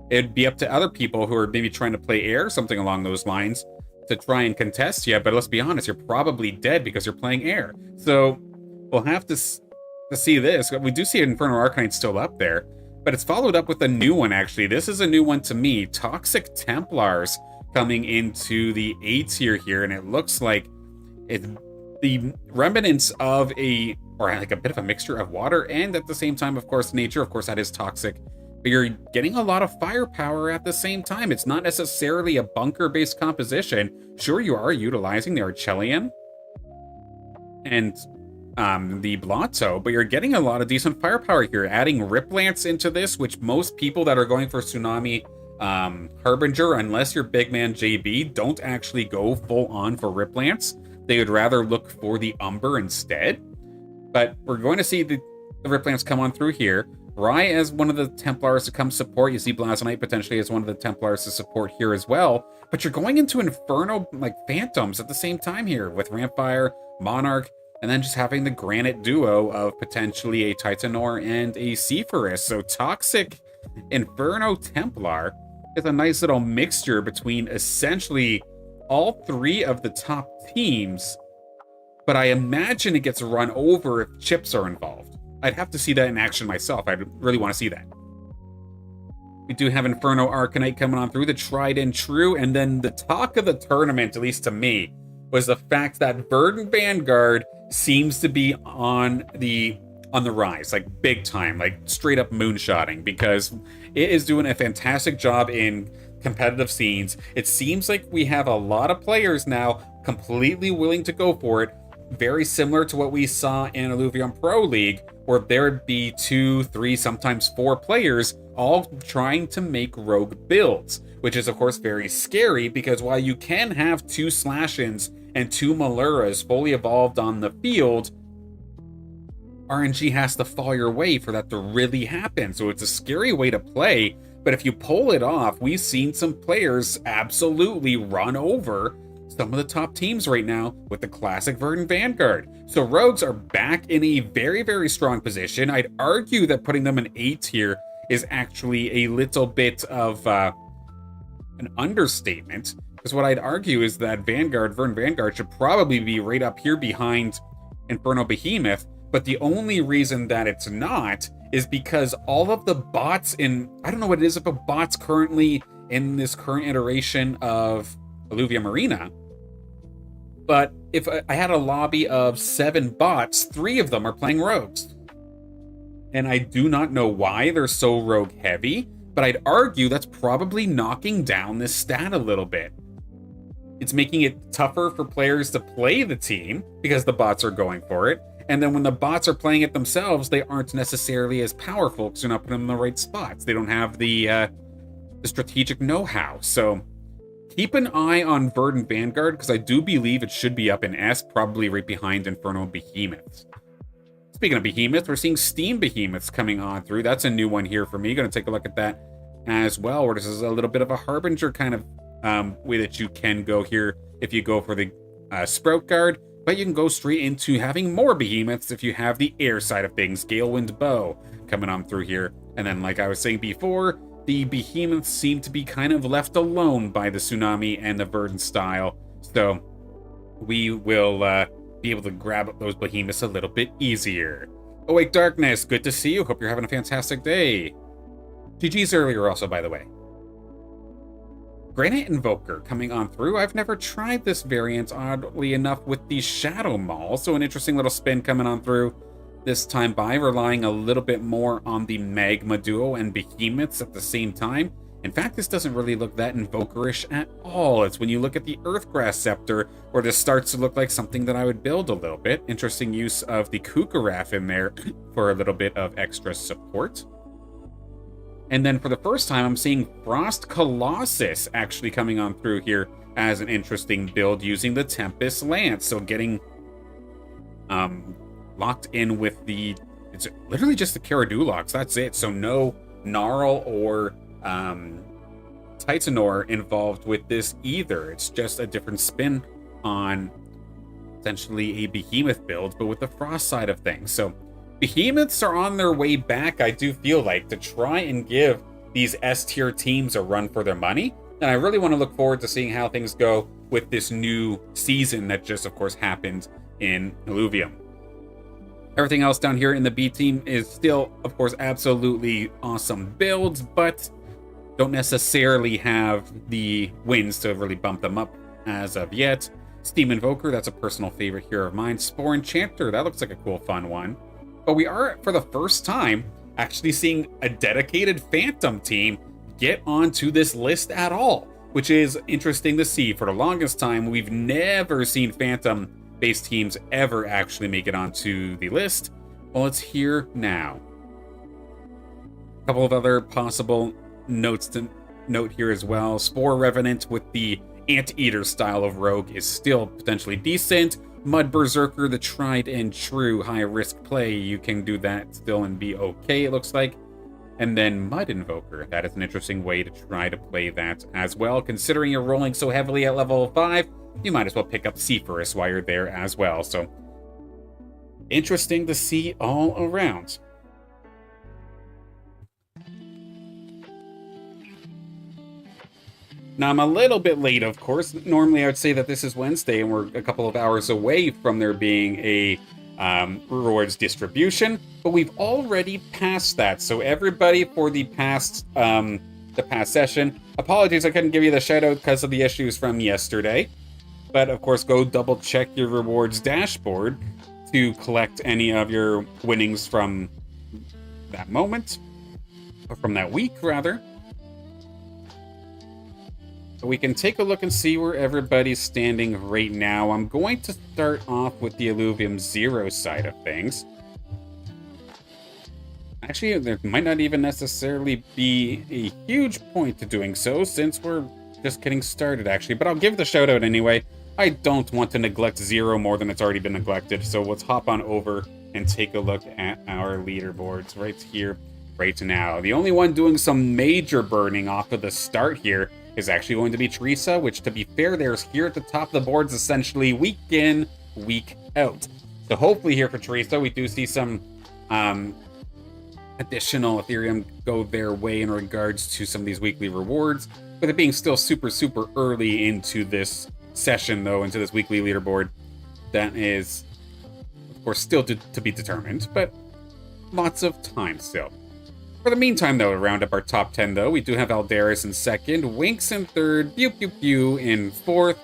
It'd be up to other people who are maybe trying to play air, something along those lines, to try and contest you. But let's be honest, you're probably dead because you're playing air. So we'll have to see this. We do see Inferno Arcanine still up there, but it's followed up with a new one, actually. This is a new one to me. Toxic Templars coming into the A tier here, and it looks like it's the remnants of a bit of a mixture of water and at the same time, of course, nature. Of course, that is toxic, but you're getting a lot of firepower at the same time. It's not necessarily a bunker-based composition. Sure, you are utilizing the Archelion and the Blotto, but you're getting a lot of decent firepower here. Adding Rip Lance into this, which most people that are going for Tsunami Harbinger, unless you're big man JB, don't actually go full on for Rip Lance. They would rather look for the Umber instead. But we're going to see the Rip Lance come on through here. Rai as one of the Templars to come support. You see Blasonite potentially as one of the Templars to support here as well. But you're going into Inferno, like, Phantoms at the same time here with Rampfire, Monarch, and then just having the Granite duo of potentially a Titanor and a Seeforus. So Toxic Inferno Templar is a nice little mixture between essentially all three of the top teams, but I imagine it gets run over if chips are involved. I'd have to see that in action myself. I'd really want to see that. We do have Inferno Arcanite coming on through, the tried and true, and then the talk of the tournament, at least to me, was the fact that Verdant Vanguard seems to be on the rise, like big time, like straight up moonshotting, because it is doing a fantastic job in competitive scenes. It seems like we have a lot of players now completely willing to go for it, very similar to what we saw in Illuvium Pro League, where there'd be 2, 3, sometimes 4 players all trying to make rogue builds, which is of course very scary, because while you can have 2 Slash-ins and 2 Maluras fully evolved on the field, RNG has to fall your way for that to really happen. So it's a scary way to play, but if you pull it off, we've seen some players absolutely run over some of the top teams right now with the classic Verdant Vanguard. So rogues are back in a very, very strong position. I'd argue that putting them in A tier is actually a little bit of an understatement, because what I'd argue is that Verdant Vanguard should probably be right up here behind Inferno Behemoth, but the only reason that it's not is because all of the bots in, I don't know what it is about bots currently in this current iteration of Illuvium Arena, but if I had a lobby of 7 bots, 3 of them are playing rogues. And I do not know why they're so rogue heavy, but I'd argue that's probably knocking down this stat a little bit. It's making it tougher for players to play the team because the bots are going for it. And then when the bots are playing it themselves, they aren't necessarily as powerful because they're not putting them in the right spots. They don't have the strategic know-how. So keep an eye on Verdant Vanguard, because I do believe it should be up in S, probably right behind Inferno Behemoths. Speaking of Behemoths, we're seeing Steam Behemoths coming on through. That's a new one here for me. Going to take a look at that as well, where this is a little bit of a Harbinger kind of way that you can go here if you go for the Sprout Guard, but you can go straight into having more Behemoths if you have the air side of things. Galewind Bow coming on through here. And then, like I was saying before, the Behemoths seem to be kind of left alone by the Tsunami and the Verdant style. So we will be able to grab those Behemoths a little bit easier. Awake Darkness, good to see you. Hope you're having a fantastic day. GG's earlier also, by the way. Granite Invoker coming on through. I've never tried this variant, oddly enough, with the Shadow Maul. So an interesting little spin coming on through this time by, relying a little bit more on the Magma Duo and Behemoths at the same time. In fact, this doesn't really look that Invokerish at all. It's when you look at the Earthgrass Scepter where this starts to look like something that I would build a little bit. Interesting use of the Kukaraf in there for a little bit of extra support. And then for the first time, I'm seeing Frost Colossus actually coming on through here as an interesting build using the Tempest Lance. So getting locked in with the, it's literally just the Caradullox, that's it. So no Gnarl or Titanor involved with this either. It's just a different spin on essentially a Behemoth build, but with the Frost side of things. So Behemoths are on their way back, I do feel like, to try and give these S-tier teams a run for their money. And I really want to look forward to seeing how things go with this new season that just, of course, happened in Illuvium. Everything else down here in the B team is still, of course, absolutely awesome builds, but don't necessarily have the wins to really bump them up as of yet. Steam Invoker, that's a personal favorite here of mine. Spore Enchanter, that looks like a cool, fun one. But we are, for the first time, actually seeing a dedicated Phantom team get onto this list at all, which is interesting to see. For the longest time, we've never seen Phantom-based teams ever actually make it onto the list. Well, it's here now. A couple of other possible notes to note here as well. Spore Revenant with the Anteater style of rogue is still potentially decent. Mud Berserker, the tried and true high-risk play, you can do that still and be okay, it looks like. And then Mud Invoker, that is an interesting way to try to play that as well. Considering you're rolling so heavily at level 5, you might as well pick up Seeforus while you're there as well. So, interesting to see all around. Now, I'm a little bit late, of course. Normally, I would say that this is Wednesday, and we're a couple of hours away from there being a rewards distribution, but we've already passed that. So everybody for the past session, apologies I couldn't give you the shout out because of the issues from yesterday. But of course, go double check your rewards dashboard to collect any of your winnings from that moment, or from that week rather. So we can take a look and see where everybody's standing right now. I'm going to start off with the Illuvium 0 side of things. Actually, there might not even necessarily be a huge point to doing so, since we're just getting started, actually. But I'll give the shout out anyway. I don't want to neglect 0 more than it's already been neglected, so let's hop on over and take a look at our leaderboards right here, right now. The only one doing some major burning off of the start here is actually going to be Teresa, which, to be fair, there's here at the top of the boards essentially week in, week out. So hopefully here for Teresa, we do see some additional Ethereum go their way in regards to some of these weekly rewards, with it being still super early into this session, though, into this weekly leaderboard. That is, of course, still to be determined, but lots of time still. For the meantime, though, to round up our top 10, though, we do have Aldaris in second, Winks in third, Pew Pew Pew in fourth,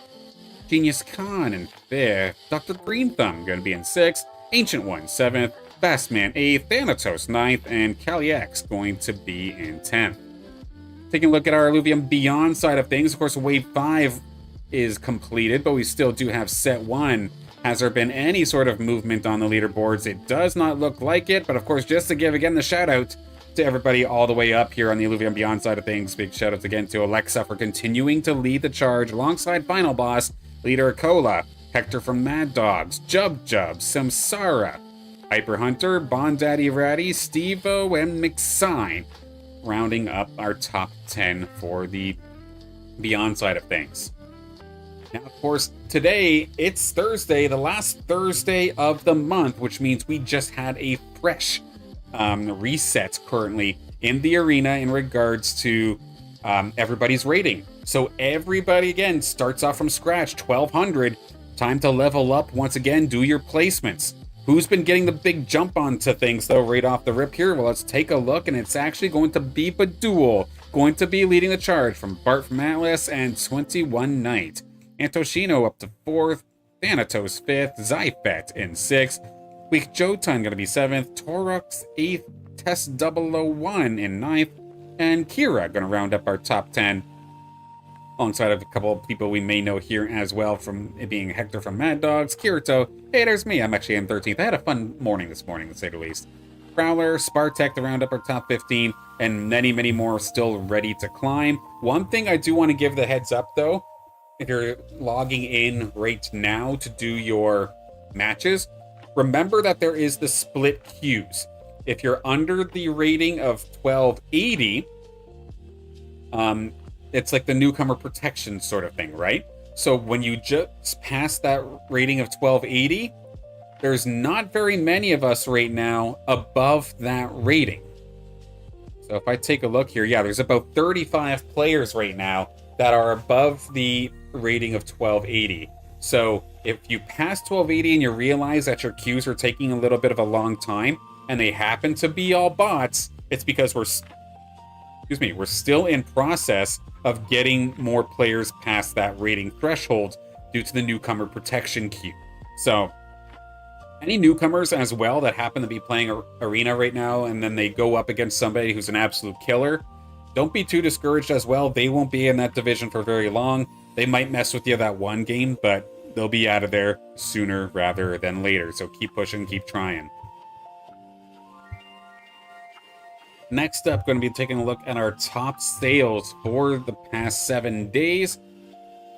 Genius Khan in fifth, Dr. Green Thumb going to be in sixth, Ancient One seventh, Bassman eighth, Thanatos ninth, and Kaliax going to be in 10th. Taking a look at our Illuvium Beyond side of things, of course, Wave 5 is completed, but we still do have Set 1. Has there been any sort of movement on the leaderboards? It does not look like it, but of course, just to give again the shout out to everybody all the way up here on the Illuvium Beyond side of things, big shout outs again to Alexa for continuing to lead the charge alongside Final Boss, Leader Cola, Hector from Mad Dogs, Jub, Samsara, Hyper Hunter, Bond Daddy Ratty, Stevo, and McSign, rounding up our top 10 for the Beyond side of things. Now, of course, today, it's Thursday, the last Thursday of the month, which means we just had a fresh reset currently in the arena in regards to everybody's rating. So everybody, again, starts off from scratch, 1200. Time to level up once again, do your placements. Who's been getting the big jump onto things, though, right off the rip here? Well, let's take a look, and it's actually going to be Badul, going to be leading the charge from Bart from Atlas and 21 Knight. Antoshino up to 4th, Thanatos 5th, Zyphet in 6th, Weak Jotun going to be 7th, Torux 8th, Test 001 in 9th, and Kira going to round up our top 10, alongside of a couple of people we may know here as well, from it being Hector from Mad Dogs, Kirito, hey, there's me, I'm actually in 13th. I had a fun morning this morning, to say the least. Prowler, Spartek to round up our top 15, and many more still ready to climb. One thing I do want to give the heads up, though, if you're logging in right now to do your matches, remember that there is the split queues. If you're under the rating of 1280, it's like the newcomer protection sort of thing, right? So when you just pass that rating of 1280, there's not very many of us right now above that rating. So if I take a look here, yeah, there's about 35 players right now that are above the rating of 1280. So if you pass 1280 and you realize that your queues are taking a little bit of a long time, and they happen to be all bots, it's because we're still in process of getting more players past that rating threshold due to the newcomer protection queue. So any newcomers as well that happen to be playing Arena right now, and then they go up against somebody who's an absolute killer, don't be too discouraged as well. They won't be in that division for very long. They might mess with you that one game, but they'll be out of there sooner rather than later. So keep pushing, keep trying. Next up, going to be taking a look at our top sales for the past 7 days.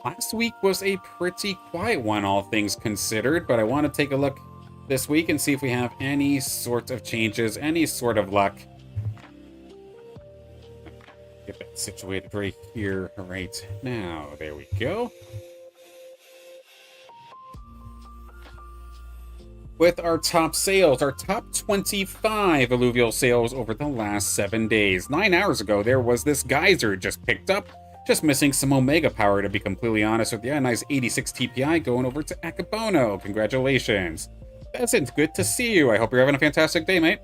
Last week was a pretty quiet one, all things considered, but I want to take a look this week and see if we have any sort of changes, any sort of luck. Get that situated right here, right now. There we go. With our top sales, our top 25 Illuvial sales over the last 7 days. 9 hours ago, there was this geyser just picked up, just missing some Omega power, to be completely honest with you. A nice 86 TPI going over to Akabono. Congratulations. Pheasant, good to see you. I hope you're having a fantastic day, mate.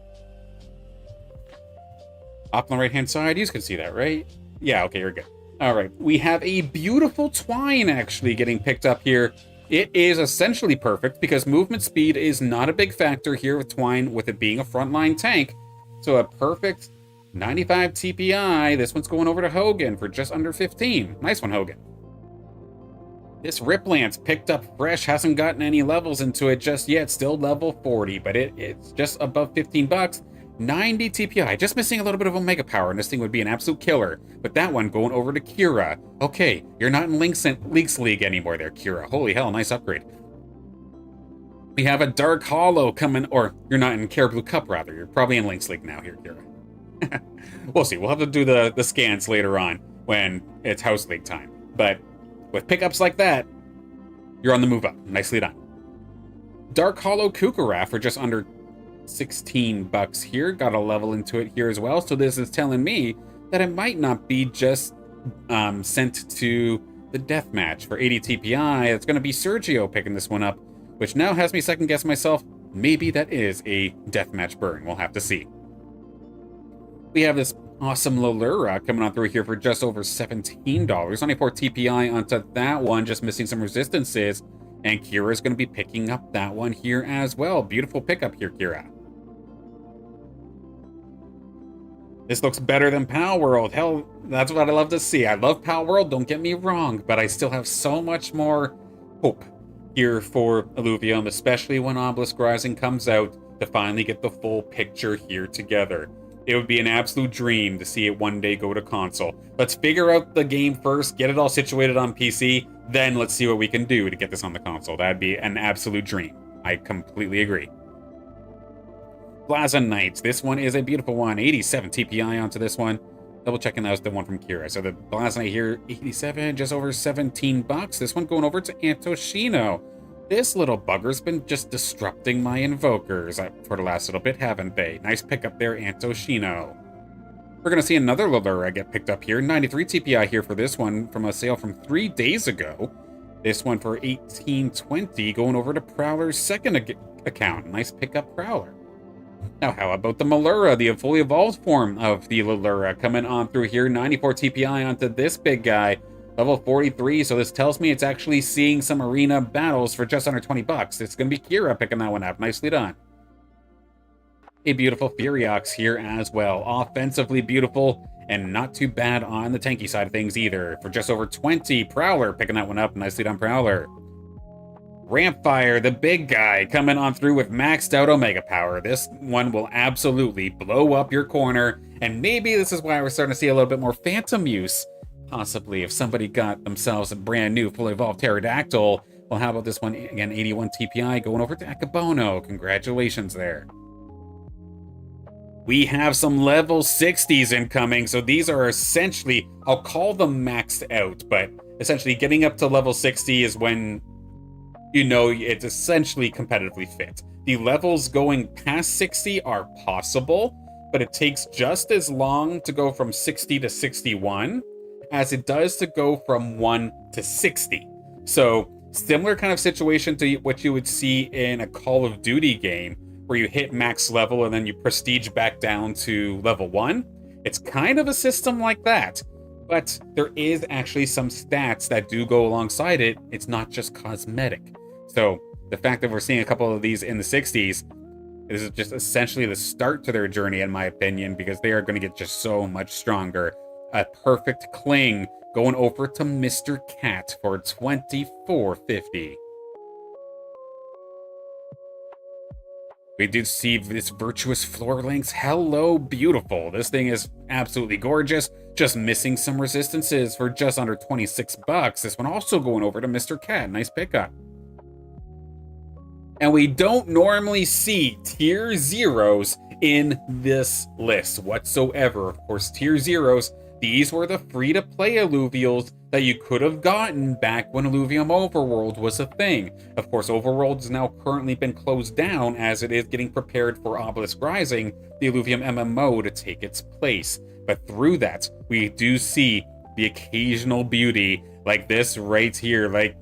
Up on the right-hand side, you can see that, right? Yeah, okay, you're good. All right, we have a beautiful twine actually getting picked up here. It is essentially perfect because movement speed is not a big factor here with twine, with it being a frontline tank. So a perfect 95 TPI. This one's going over to Hogan for just under 15. Nice one, Hogan. This Riplance picked up fresh, hasn't gotten any levels into it just yet, still level 40, but it's just above 15 bucks. 90 TPI, just missing a little bit of Omega power, and this thing would be an absolute killer. But that one going over to Kira. Okay, you're not in Link's League anymore there, Kira. Holy hell, nice upgrade. We have a Dark Hollow coming, or you're not in Caribou Cup, rather. You're probably in Link's League now here, Kira. We'll see. We'll have to do the scans later on when it's House League time. But with pickups like that, you're on the move up. Nicely done. Dark Hollow Kukara for just under 16 bucks here. Got a level into it here as well. So this is telling me that it might not be just sent to the deathmatch for 80 TPI. It's going to be Sergio picking this one up, which now has me second guess myself. Maybe that is a deathmatch burn. We'll have to see. We have this awesome Lolura coming on through here for just over $17. 94 TPI onto that one, just missing some resistances. And Kira's going to be picking up that one here as well. Beautiful pickup here, Kira. This looks better than Pal World. Hell, that's what I love to see. I love Pal World, don't get me wrong, but I still have so much more hope here for Illuvium, especially when Obelisk Rising comes out, to finally get the full picture here together. It would be an absolute dream to see it one day go to console. Let's figure out the game first, get it all situated on PC, then let's see what we can do to get this on the console. That'd be an absolute dream. I completely agree. Plaza Knights. This one is a beautiful one. 87 TPI onto this one. Double checking that was the one from Kira. So the Plaza Knight here, 87, just over 17 bucks. This one going over to Antoshino. This little bugger's been just disrupting my invokers for the last little bit, haven't they? Nice pickup there, Antoshino. We're going to see another Lolura get picked up here. 93 TPI here for this one from a sale from 3 days ago. This one for 1820, going over to Prowler's second account. Nice pickup, Prowler. Now, how about the Malura, the fully evolved form of the Lolura, coming on through here. 94 TPI onto this big guy. Level 43, so this tells me it's actually seeing some arena battles for just under 20 bucks. It's going to be Kira picking that one up. Nicely done. A beautiful Furiox here as well. Offensively beautiful and not too bad on the tanky side of things either. For just over 20, Prowler picking that one up. Nicely done, Prowler. Rampfire, the big guy, coming on through with maxed out Omega power. This one will absolutely blow up your corner, and maybe this is why we're starting to see a little bit more Phantom use. Possibly if somebody got themselves a brand new fully evolved Pterodactyl. Well, how about this one? Again, 81 TPI going over to Akabono. Congratulations there. We have some level 60s incoming, so these are essentially, I'll call them maxed out, but essentially getting up to level 60 is when you know it's essentially competitively fit. The levels going past 60 are possible, but it takes just as long to go from 60 to 61 as it does to go from 1 to 60. So, similar kind of situation to what you would see in a Call of Duty game, where you hit max level and then you prestige back down to level 1. It's kind of a system like that, but there is actually some stats that do go alongside it. It's not just cosmetic. So, the fact that we're seeing a couple of these in the 60s, this is just essentially the start to their journey, in my opinion, because they are going to get just so much stronger. A perfect cling going over to Mr. Cat for $24.50. We did see this Virtuous Floor Links. Hello, beautiful. This thing is absolutely gorgeous. Just missing some resistances for just under 26 bucks. This one also going over to Mr. Cat. Nice pickup. And we don't normally see tier zeros in this list whatsoever. Of course, tier zeros, these were the free-to-play Illuvials that you could have gotten back when Illuvium Overworld was a thing. Of course, Overworld has now currently been closed down as it is getting prepared for Obelisk Rising, the Illuvium MMO, to take its place. But through that, we do see the occasional beauty like this right here. Like,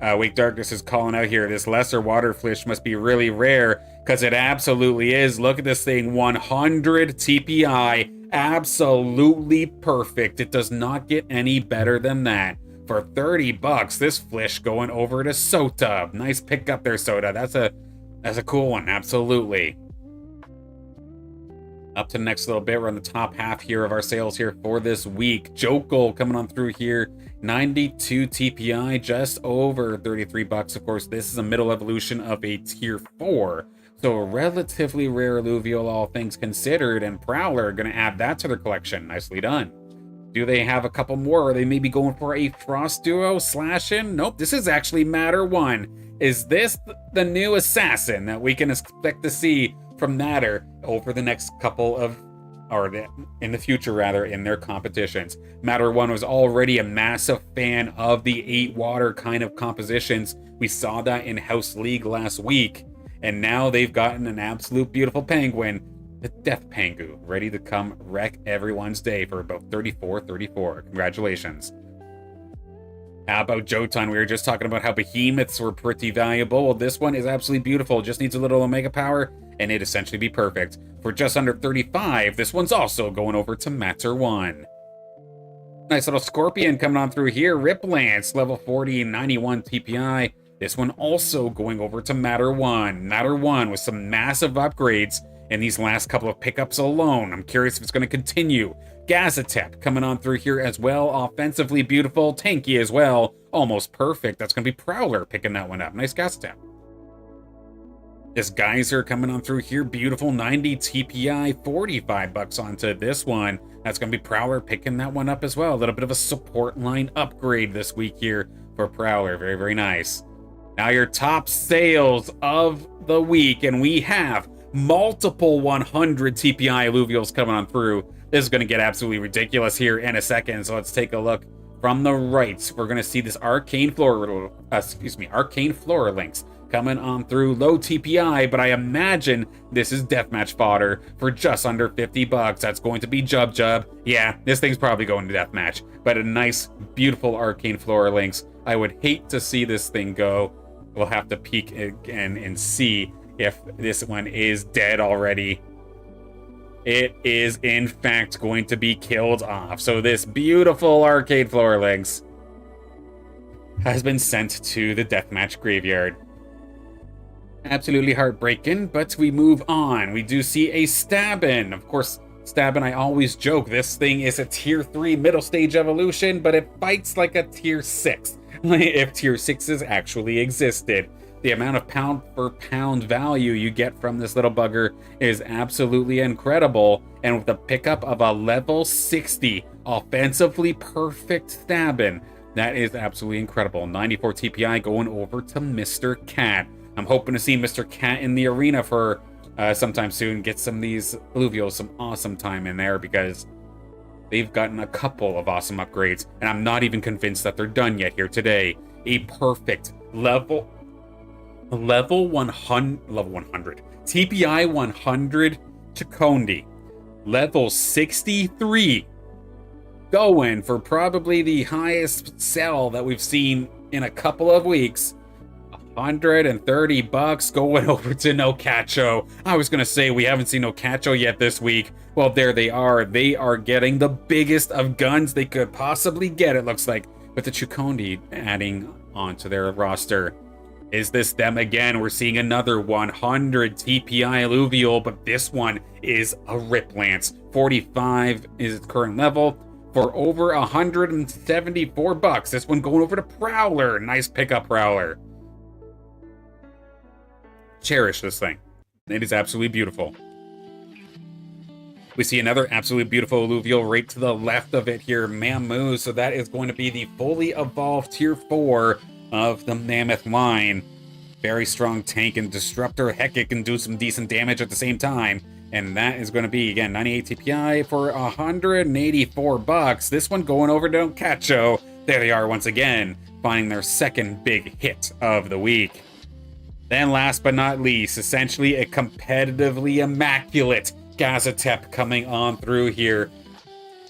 Wake Darkness is calling out here. This lesser water fish must be really rare, because it absolutely is. Look at this thing, 100 TPI. Absolutely perfect. It does not get any better than that. For 30 bucks, this fish going over to Sota. Nice pickup there, Sota. That's a cool one, absolutely. Up to the next little bit, we're on the top half here of our sales here for this week. Jokul coming on through here, 92 TPI, just over 33 bucks. Of course, this is a middle evolution of a tier 4. So a relatively rare Illuvial, all things considered, and Prowler are going to add that to their collection. Nicely done. Do they have a couple more? Are they maybe going for a Frost Duo slash-in? Nope, this is actually Matter 1. Is this the new assassin that we can expect to see from Natter over the next couple of, or in the future rather, in their competitions? Matter 1 was already a massive fan of the 8 water kind of compositions. We saw that in House League last week, and now they've gotten an absolute beautiful penguin, the Death Pangu, ready to come wreck everyone's day for about 34. Congratulations. How about Jotun? We were just talking about how behemoths were pretty valuable. Well, this one is absolutely beautiful. Just needs a little Omega power, and it'd essentially be perfect. For just under 35, this one's also going over to Matter 1. Nice little Scorpion coming on through here. Riplance, level 40, 91 TPI. This one also going over to Matter 1. Matter 1 with some massive upgrades in these last couple of pickups alone. I'm curious if it's going to continue. Gazatep coming on through here as well. Offensively beautiful. Tanky as well. Almost perfect. That's going to be Prowler picking that one up. Nice Gazatep. This Geyser coming on through here. Beautiful 90 TPI. 45 bucks onto this one. That's going to be Prowler picking that one up as well. A little bit of a support line upgrade this week here for Prowler. Very nice. Now your top sales of the week. And we have multiple 100 TPI Illuvials coming on through. This is going to get absolutely ridiculous here in a second, so let's take a look from the right. We're going to see this Arcane Flora Links coming on through. Low TPI, but I imagine this is Deathmatch fodder for just under 50 bucks. That's going to be Jub. Yeah, this thing's probably going to Deathmatch, but a nice, beautiful Arcane Flora Links. I would hate to see this thing go. We'll have to peek again and see if this one is dead already. It is, in fact, going to be killed off. So this beautiful Arcade Floor Links has been sent to the Deathmatch Graveyard. Absolutely heartbreaking, but we move on. We do see a Stabin. Of course, Stabin, I always joke, this thing is a tier 3 middle stage evolution, but it fights like a tier 6. If tier 6s actually existed. The amount of pound for pound value you get from this little bugger is absolutely incredible. And with the pickup of a level 60 offensively perfect Stabin, that is absolutely incredible. 94 TPI going over to Mr. Cat. I'm hoping to see Mr. Cat in the arena for sometime soon. Get some of these Illuvials some awesome time in there, because they've gotten a couple of awesome upgrades. And I'm not even convinced that they're done yet here today. A perfect level 100 TPI 100 Chikondi, level 63, going for probably the highest sell that we've seen in a couple of weeks. 130 bucks going over to Nocacho. I was gonna say we haven't seen Nocacho yet this week. Well, there they are. They are getting the biggest of guns they could possibly get, it looks like, with the Chikondi adding onto their roster. Is this them again? We're seeing another 100 TPI Illuvial, but this one is a Riplance. 45 is its current level for over 174 bucks. This one going over to Prowler. Nice pickup, Prowler. Cherish this thing. It is absolutely beautiful. We see another absolutely beautiful Illuvial right to the left of it here, Mamu. So that is going to be the fully evolved tier 4 of the Mammoth line. Very strong tank and disruptor. Heck, it can do some decent damage at the same time. And that is going to be, again, 98 TPI for 184 bucks. This one going over to Cacho. There they are once again, finding their second big hit of the week. Then last but not least, essentially a competitively immaculate Gazatep coming on through here.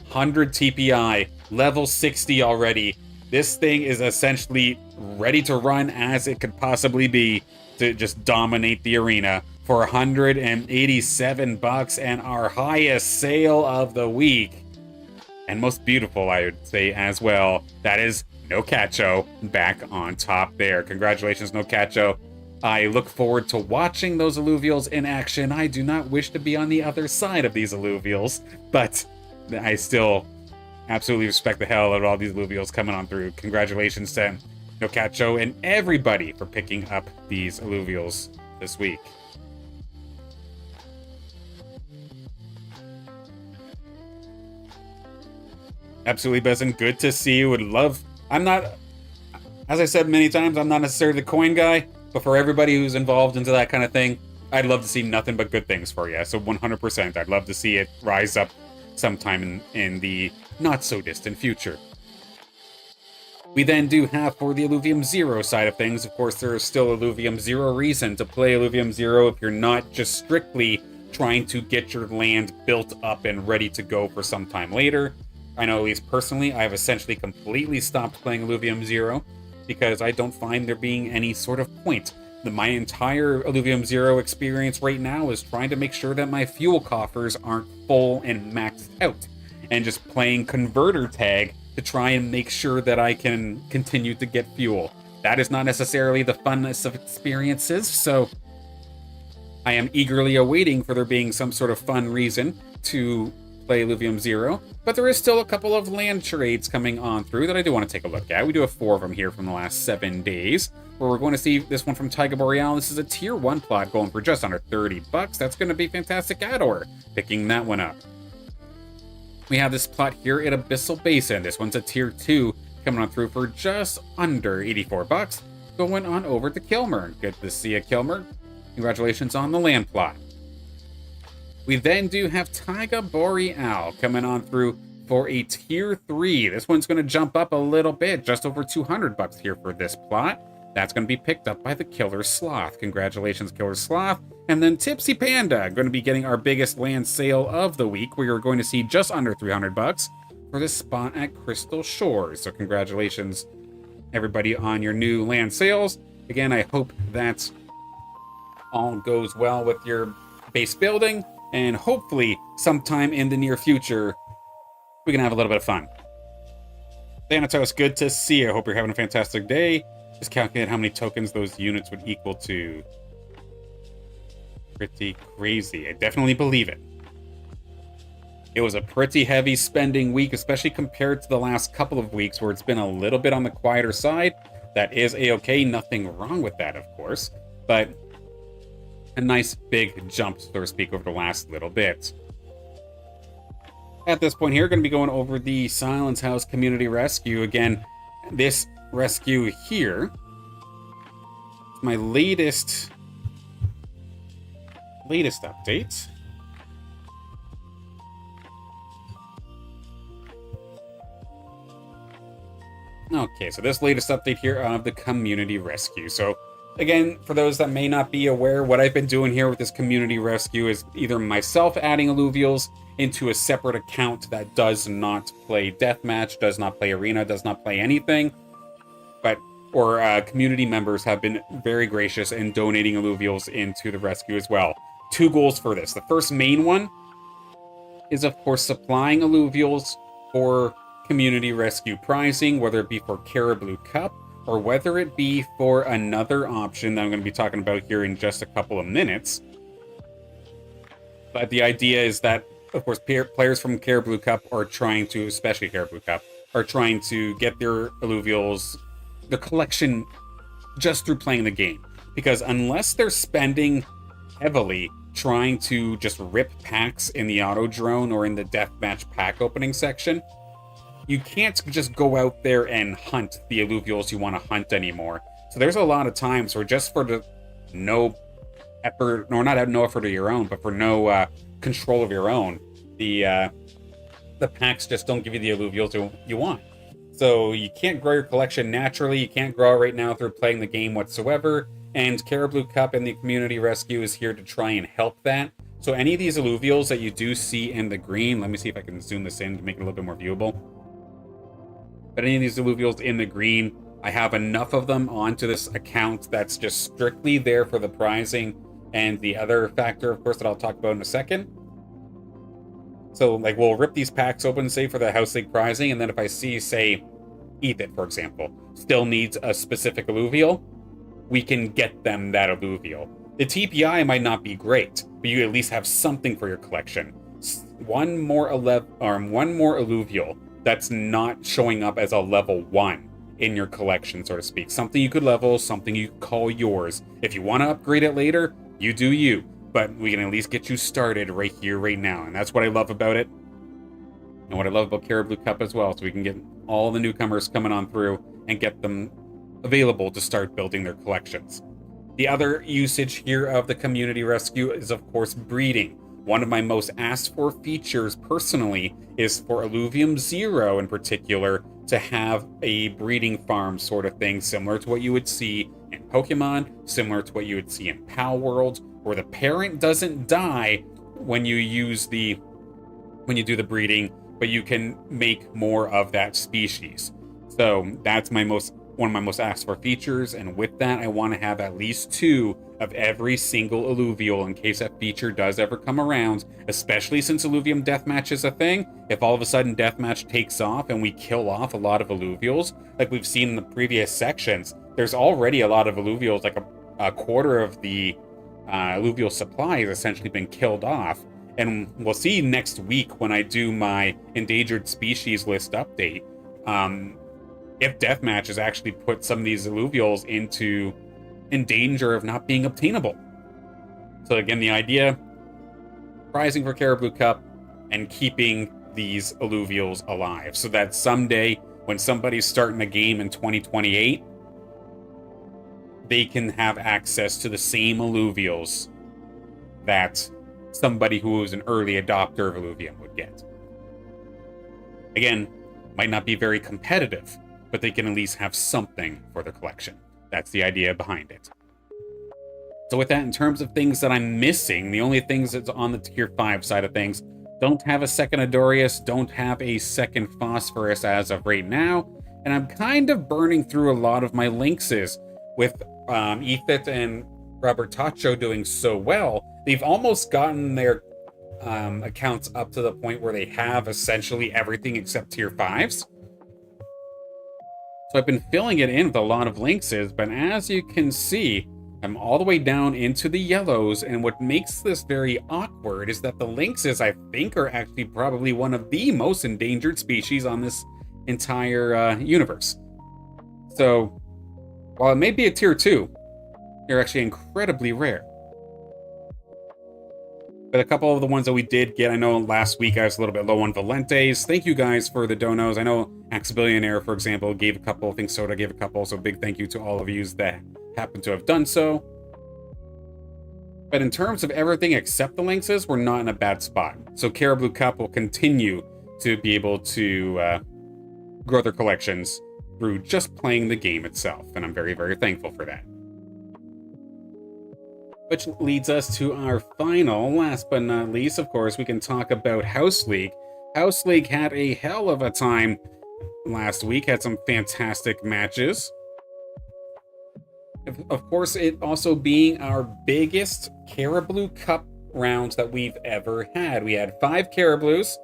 100 TPI, level 60 already. This thing is essentially ready to run as it could possibly be to just dominate the arena for 187 bucks, and our highest sale of the week. And most beautiful, I would say, as well. That is No Cacho back on top there. Congratulations, No Cacho. I look forward to watching those Illuvials in action. I do not wish to be on the other side of these Illuvials, but I still absolutely respect the hell out of all these Illuvials coming on through. Congratulations to No Cacho and everybody for picking up these Illuvials this week. Absolutely, Besan. Good to see you. Would love... I'm not... As I said many times, I'm not necessarily the coin guy, but for everybody who's involved into that kind of thing, I'd love to see nothing but good things for you. So 100%, I'd love to see it rise up sometime in the not-so-distant future. We then do have, for the Illuvium Zero side of things, of course, there is still Illuvium Zero reason to play Illuvium Zero if you're not just strictly trying to get your land built up and ready to go for some time later. I know, at least personally, I've essentially completely stopped playing Illuvium Zero because I don't find there being any sort of point. My entire Illuvium Zero experience right now is trying to make sure that my fuel coffers aren't full and maxed out, and just playing converter tag to try and make sure that I can continue to get fuel. That is not necessarily the funnest of experiences, so I am eagerly awaiting for there being some sort of fun reason to play Illuvium Zero, but there is still a couple of land trades coming on through that I do want to take a look at. We do have 4 of them here from the last 7 days, where we're going to see this one from Taiga Boreal. This is a tier 1 plot going for just under 30 bucks. That's going to be fantastic Ador, picking that one up. We have this plot here at Abyssal Basin. This one's a tier 2 coming on through for just under 84 bucks, going on over to Kilmer. Good to see you, Kilmer. Congratulations on the land plot. We then do have Taiga Boreal coming on through for a tier 3. This one's going to jump up a little bit, just over 200 bucks here for this plot. That's going to be picked up by the Killer Sloth. Congratulations, Killer Sloth. And then Tipsy Panda, going to be getting our biggest land sale of the week. We are going to see just under 300 bucks for this spot at Crystal Shores. So congratulations, everybody, on your new land sales. Again, I hope that all goes well with your base building, and hopefully sometime in the near future we can have a little bit of fun. Thanatos, good to see you. I hope you're having a fantastic day. Just calculate how many tokens those units would equal to. Pretty crazy. I definitely believe it. It was a pretty heavy spending week, especially compared to the last couple of weeks where it's been a little bit on the quieter side. That is a-okay. Nothing wrong with that, of course. But a nice big jump, so to speak, over the last little bit. At this point here, going to be going over the Silence House Community Rescue. Again, this rescue here is my latest update. Okay, so this latest update here of the Community Rescue. So again, for those that may not be aware, what I've been doing here with this Community Rescue is either myself adding Illuvials into a separate account that does not play Deathmatch, does not play Arena, does not play anything, or community members have been very gracious in donating Illuvials into the rescue as well. 2 goals for this. The first main one is, of course, supplying Illuvials for Community Rescue prizing, whether it be for Caribou Cup, or whether it be for another option that I'm going to be talking about here in just a couple of minutes. But the idea is that, of course, players from Caribou Cup are trying to, especially Caribou Cup, are trying to get their Illuvials, their collection, just through playing the game. Because unless they're spending heavily trying to just rip packs in the auto drone or in the deathmatch pack opening section, you can't just go out there and hunt the Illuvials you want to hunt anymore. So there's a lot of times where just for no effort, or not no effort of your own, but for no control of your own, the packs just don't give you the Illuvials you want. So you can't grow your collection naturally. You can't grow it right now through playing the game whatsoever. And Caribou Cup and the Community Rescue is here to try and help that. So any of these Illuvials that you do see in the green, let me see if I can zoom this in to make it a little bit more viewable. But any of these Illuvials in the green, I have enough of them onto this account that's just strictly there for the prizing and the other factor, of course, that I'll talk about in a second. So, like, we'll rip these packs open, say, for the House League prizing, and then if I see, say, Ethan, for example, still needs a specific Illuvial, we can get them that Illuvial. The TPI might not be great, but you at least have something for your collection. One more Illuvial that's not showing up as a level 1 in your collection, so to speak. Something you could level, something you could call yours. If you want to upgrade it later, you do you. But we can at least get you started right here, right now. And that's what I love about it. And what I love about Caribou Cup as well. So we can get all the newcomers coming on through and get them available to start building their collections. The other usage here of the community rescue is, of course, breeding. One of my most asked for features personally is for Illuvium 0 in particular to have a breeding farm sort of thing, similar to what you would see in Pokemon, similar to what you would see in Pal World, where the parent doesn't die when you do the breeding, but you can make more of that species. So that's one of my most asked for features, and with that I want to have at least 2 of every single Illuvial in case that feature does ever come around, especially since Illuvium Deathmatch is a thing. If all of a sudden Deathmatch takes off and we kill off a lot of Illuvials, like we've seen in the previous sections, there's already a lot of Illuvials, like a quarter of the Illuvial supply has essentially been killed off. And we'll see next week when I do my endangered species list update, if Deathmatch has actually put some of these Illuvials in danger of not being obtainable. So again, the idea, prizing for Caribou Cup and keeping these Illuvials alive so that someday when somebody's starting a game in 2028, they can have access to the same Illuvials that somebody who was an early adopter of Illuvium would get. Again, might not be very competitive, but they can at least have something for their collection. That's the idea behind it. So with that, in terms of things that I'm missing, the only things that's on the tier 5 side of things, don't have a second Adorius, don't have a second Phosphorus as of right now, and I'm kind of burning through a lot of my Lynxes. With Ethit and Robert Tacho doing so well, they've almost gotten their accounts up to the point where they have essentially everything except tier 5s. So I've been filling it in with a lot of Lynxes, but as you can see, I'm all the way down into the yellows, and what makes this very awkward is that the Lynxes, I think, are actually probably one of the most endangered species on this entire universe. So, while it may be a tier 2, they're actually incredibly rare. But a couple of the ones that we did get, I know last week I was a little bit low on Valentes. Thank you guys for the donos. I know Axbillionaire, for example, gave a couple. I think Soda gave a couple. So big thank you to all of you that happen to have done so. But in terms of everything except the Lynxes, we're not in a bad spot. So Caribou Cup will continue to be able to grow their collections through just playing the game itself. And I'm very, very thankful for that. Which leads us to our final, last but not least, of course, we can talk about House League. House League had a hell of a time last week, had some fantastic matches. Of course, it also being our biggest Caribou Cup round that we've ever had. We had 5 Caribous.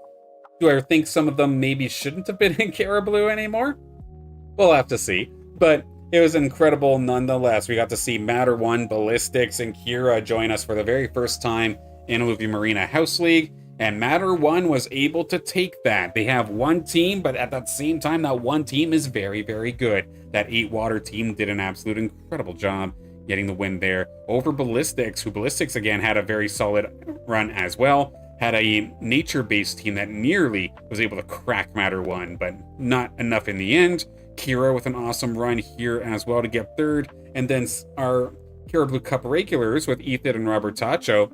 Do I think some of them maybe shouldn't have been in Caribou anymore? We'll have to see. But it was incredible nonetheless. We got to see Matter 1, Ballistics, and Kira join us for the very first time in Illuvium Arena House League, and Matter 1 was able to take that. They have one team, but at that same time, that one team is very, very good. That 8 Water team did an absolute incredible job getting the win there over Ballistics, who Ballistics again had a very solid run as well. Had a nature-based team that nearly was able to crack Matter 1, but not enough in the end. Kira with an awesome run here as well to get 3rd, and then our Caribou Cup regulars with Ethan and Robert Tacho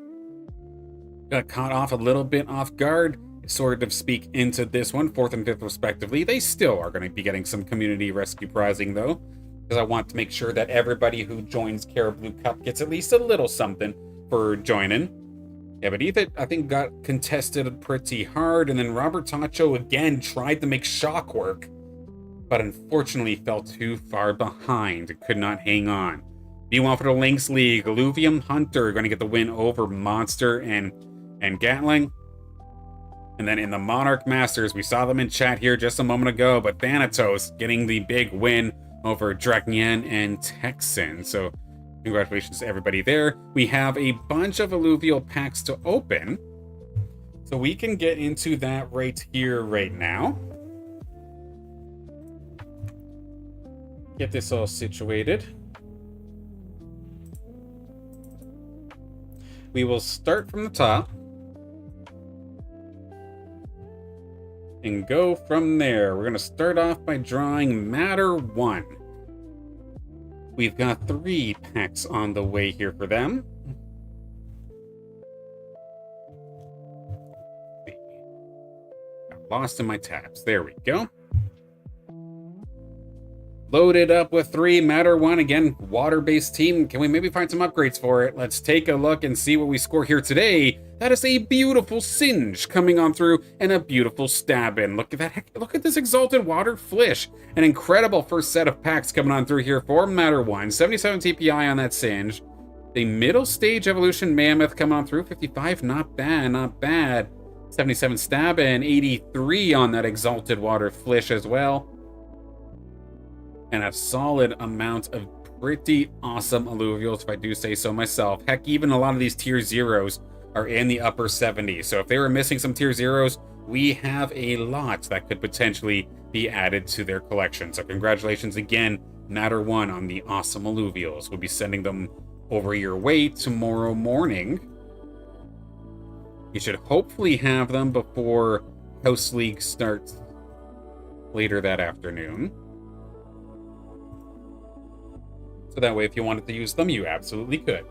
got caught off a little bit off guard, sort of speak into this one, 4th and 5th respectively. They still are going to be getting some community rescue prizing though, because I want to make sure that everybody who joins Caribou Cup gets at least a little something for joining. Yeah, but Ethan, I think, got contested pretty hard, and then Robert Tacho again tried to make shock work. but unfortunately fell too far behind and could not hang on. Meanwhile, for the Lynx League, Illuvium Hunter going to get the win over Monster and Gatling. And then in the Monarch Masters, we saw them in chat here just a moment ago, but Thanatos getting the big win over Draknian and Texan. So congratulations to everybody there. We have a bunch of Illuvial packs to open, so we can get into that right here, right now. Get this all situated. We will start from the top and go from there. We're going to start off by drawing Matter 1. We've got 3 packs on the way here for them. Got lost in my tabs. There we go. Loaded up with 3 Matter 1. Again, water-based team. Can we maybe find some upgrades for it? Let's take a look and see what we score here today. That is a beautiful Singe coming on through and a beautiful Stab In. Look at that. Look at this Exalted Water Flish. An incredible first set of packs coming on through here for Matter 1. 77 TPI on that Singe. The middle stage Evolution Mammoth coming on through. 55. Not bad. Not bad. 77 Stab In. 83 on that Exalted Water Flish as well. And a solid amount of pretty awesome Illuvials, if I do say so myself. Heck, even a lot of these tier 0s are in the upper 70s. So if they were missing some tier 0s, we have a lot that could potentially be added to their collection. So congratulations again, Matter 1, on the awesome Illuvials. We'll be sending them over your way tomorrow morning. You should hopefully have them before House League starts later that afternoon. So that way, if you wanted to use them, you absolutely could.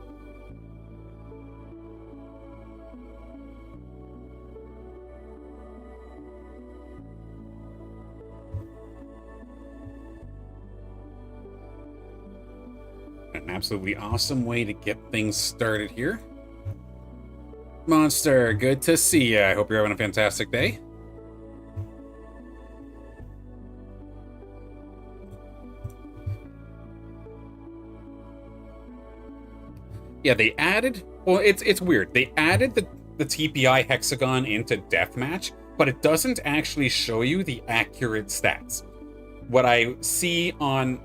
An absolutely awesome way to get things started here. Monster, good to see you. I hope you're having a fantastic day. Yeah, they added... Well, it's weird. They added the TPI hexagon into Deathmatch, but it doesn't actually show you the accurate stats. What I see on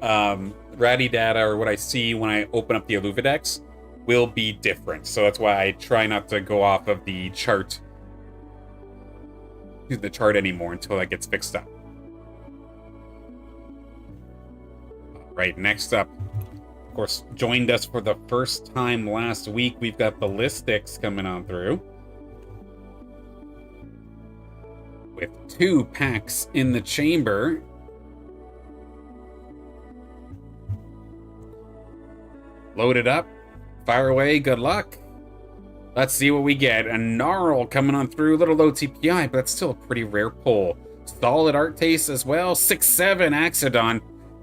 RattyData, or what I see when I open up the Illuvidex, will be different. So that's why I try not to go off of the chart anymore until that gets fixed up. All right, next up, of course, joined us for the first time last week. We've got Ballistics coming on through with 2 packs in the chamber. Loaded up. Fire away. Good luck. Let's see what we get. A Gnarl coming on through. A little low TPI, but that's still a pretty rare pull. Solid art taste as well. 6-7 Axodon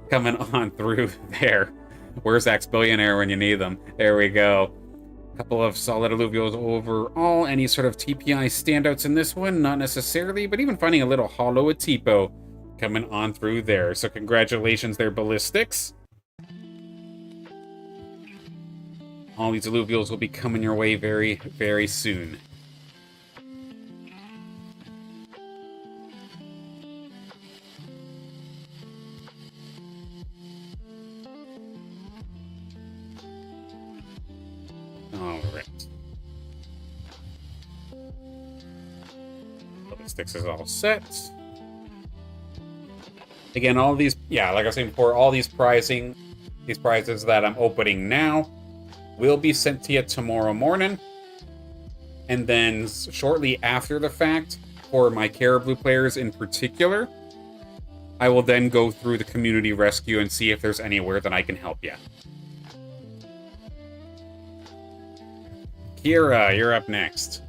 coming on through there. Where's Axe Billionaire when you need them? There we go. A couple of solid Illuvials overall. Any sort of TPI standouts in this one? Not necessarily, but even finding a little Hollow Atipo coming on through there. So congratulations there, Ballistics. All these Illuvials will be coming your way very, very soon. Alright. Ballistics is all set. Again, all these, yeah, like I was saying before, all these prizes that I'm opening now will be sent to you tomorrow morning. And then shortly after the fact, for my Caribou players in particular, I will then go through the community rescue and see if there's anywhere that I can help you. Kira, you're up next.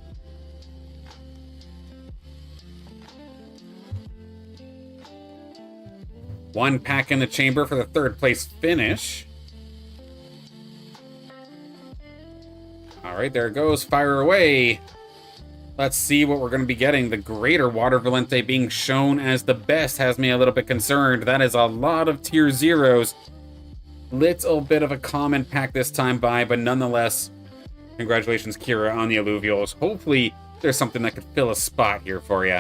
One pack in the chamber for the 3rd place finish. Alright, there it goes. Fire away. Let's see what we're going to be getting. The Greater Water Valente being shown as the best has me a little bit concerned. That is a lot of tier 0s. Little bit of a common pack this time by, but nonetheless, congratulations, Kira, on the Illuvials. Hopefully, there's something that could fill a spot here for you.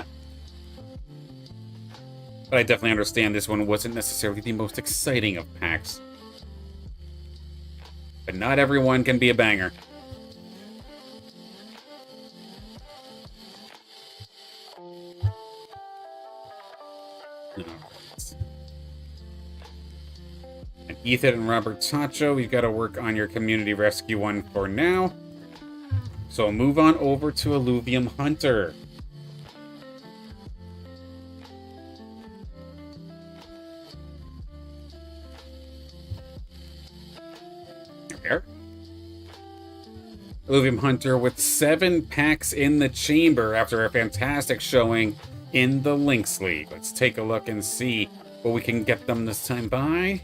But I definitely understand this one wasn't necessarily the most exciting of packs. But not everyone can be a banger. And Ethan and Robert Tacho, we've got to work on your community rescue one for now. So move on over to Illuvium Hunter. There. Illuvium Hunter with 7 packs in the chamber after a fantastic showing in the Lynx League. Let's take a look and see what we can get them this time by.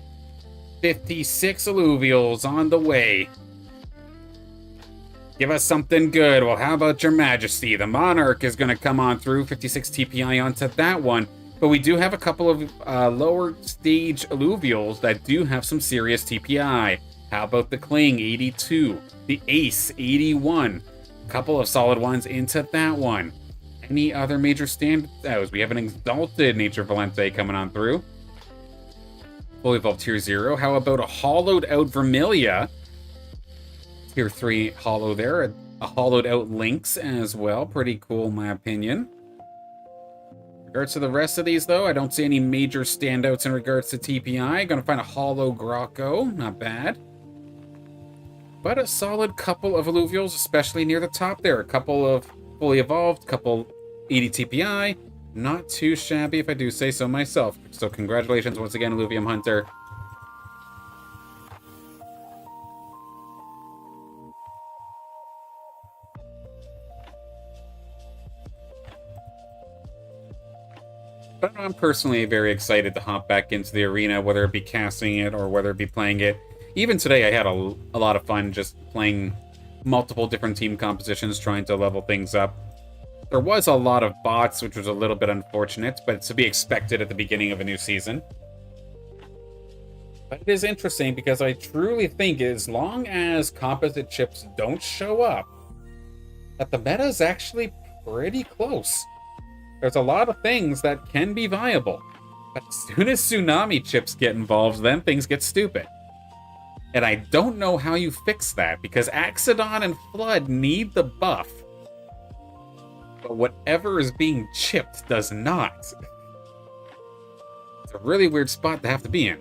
56 Illuvials on the way. Give us something good. Well, how about your Majesty? The Monarch is going to come on through. 56 TPI onto that one. But we do have a couple of lower stage Illuvials that do have some serious TPI. How about the Kling, 82. The Ace, 81. A couple of solid ones into that one. Any other major standouts? We have an Exalted Nature Valente coming on through. Fully Evolved Tier 0. How about a hollowed out Vermilia? Tier 3 hollow there. A hollowed out Lynx as well. Pretty cool in my opinion. In regards to the rest of these though, I don't see any major standouts in regards to TPI. Gonna find a hollow Grocco. Not bad. But a solid couple of Illuvials, especially near the top there. A couple of fully evolved, couple 80 TPI. Not too shabby if I do say so myself. So congratulations once again, Illuvium Hunter. But I'm personally very excited to hop back into the arena, whether it be casting it or whether it be playing it. Even today, I had a lot of fun just playing multiple different team compositions, trying to level things up. There was a lot of bots, which was a little bit unfortunate, but it's to be expected at the beginning of a new season. But it is interesting because I truly think as long as composite chips don't show up, that the meta is actually pretty close. There's a lot of things that can be viable, but as soon as Tsunami chips get involved, then things get stupid. And I don't know how you fix that, because Axodon and Flood need the buff. But whatever is being chipped does not. It's a really weird spot to have to be in.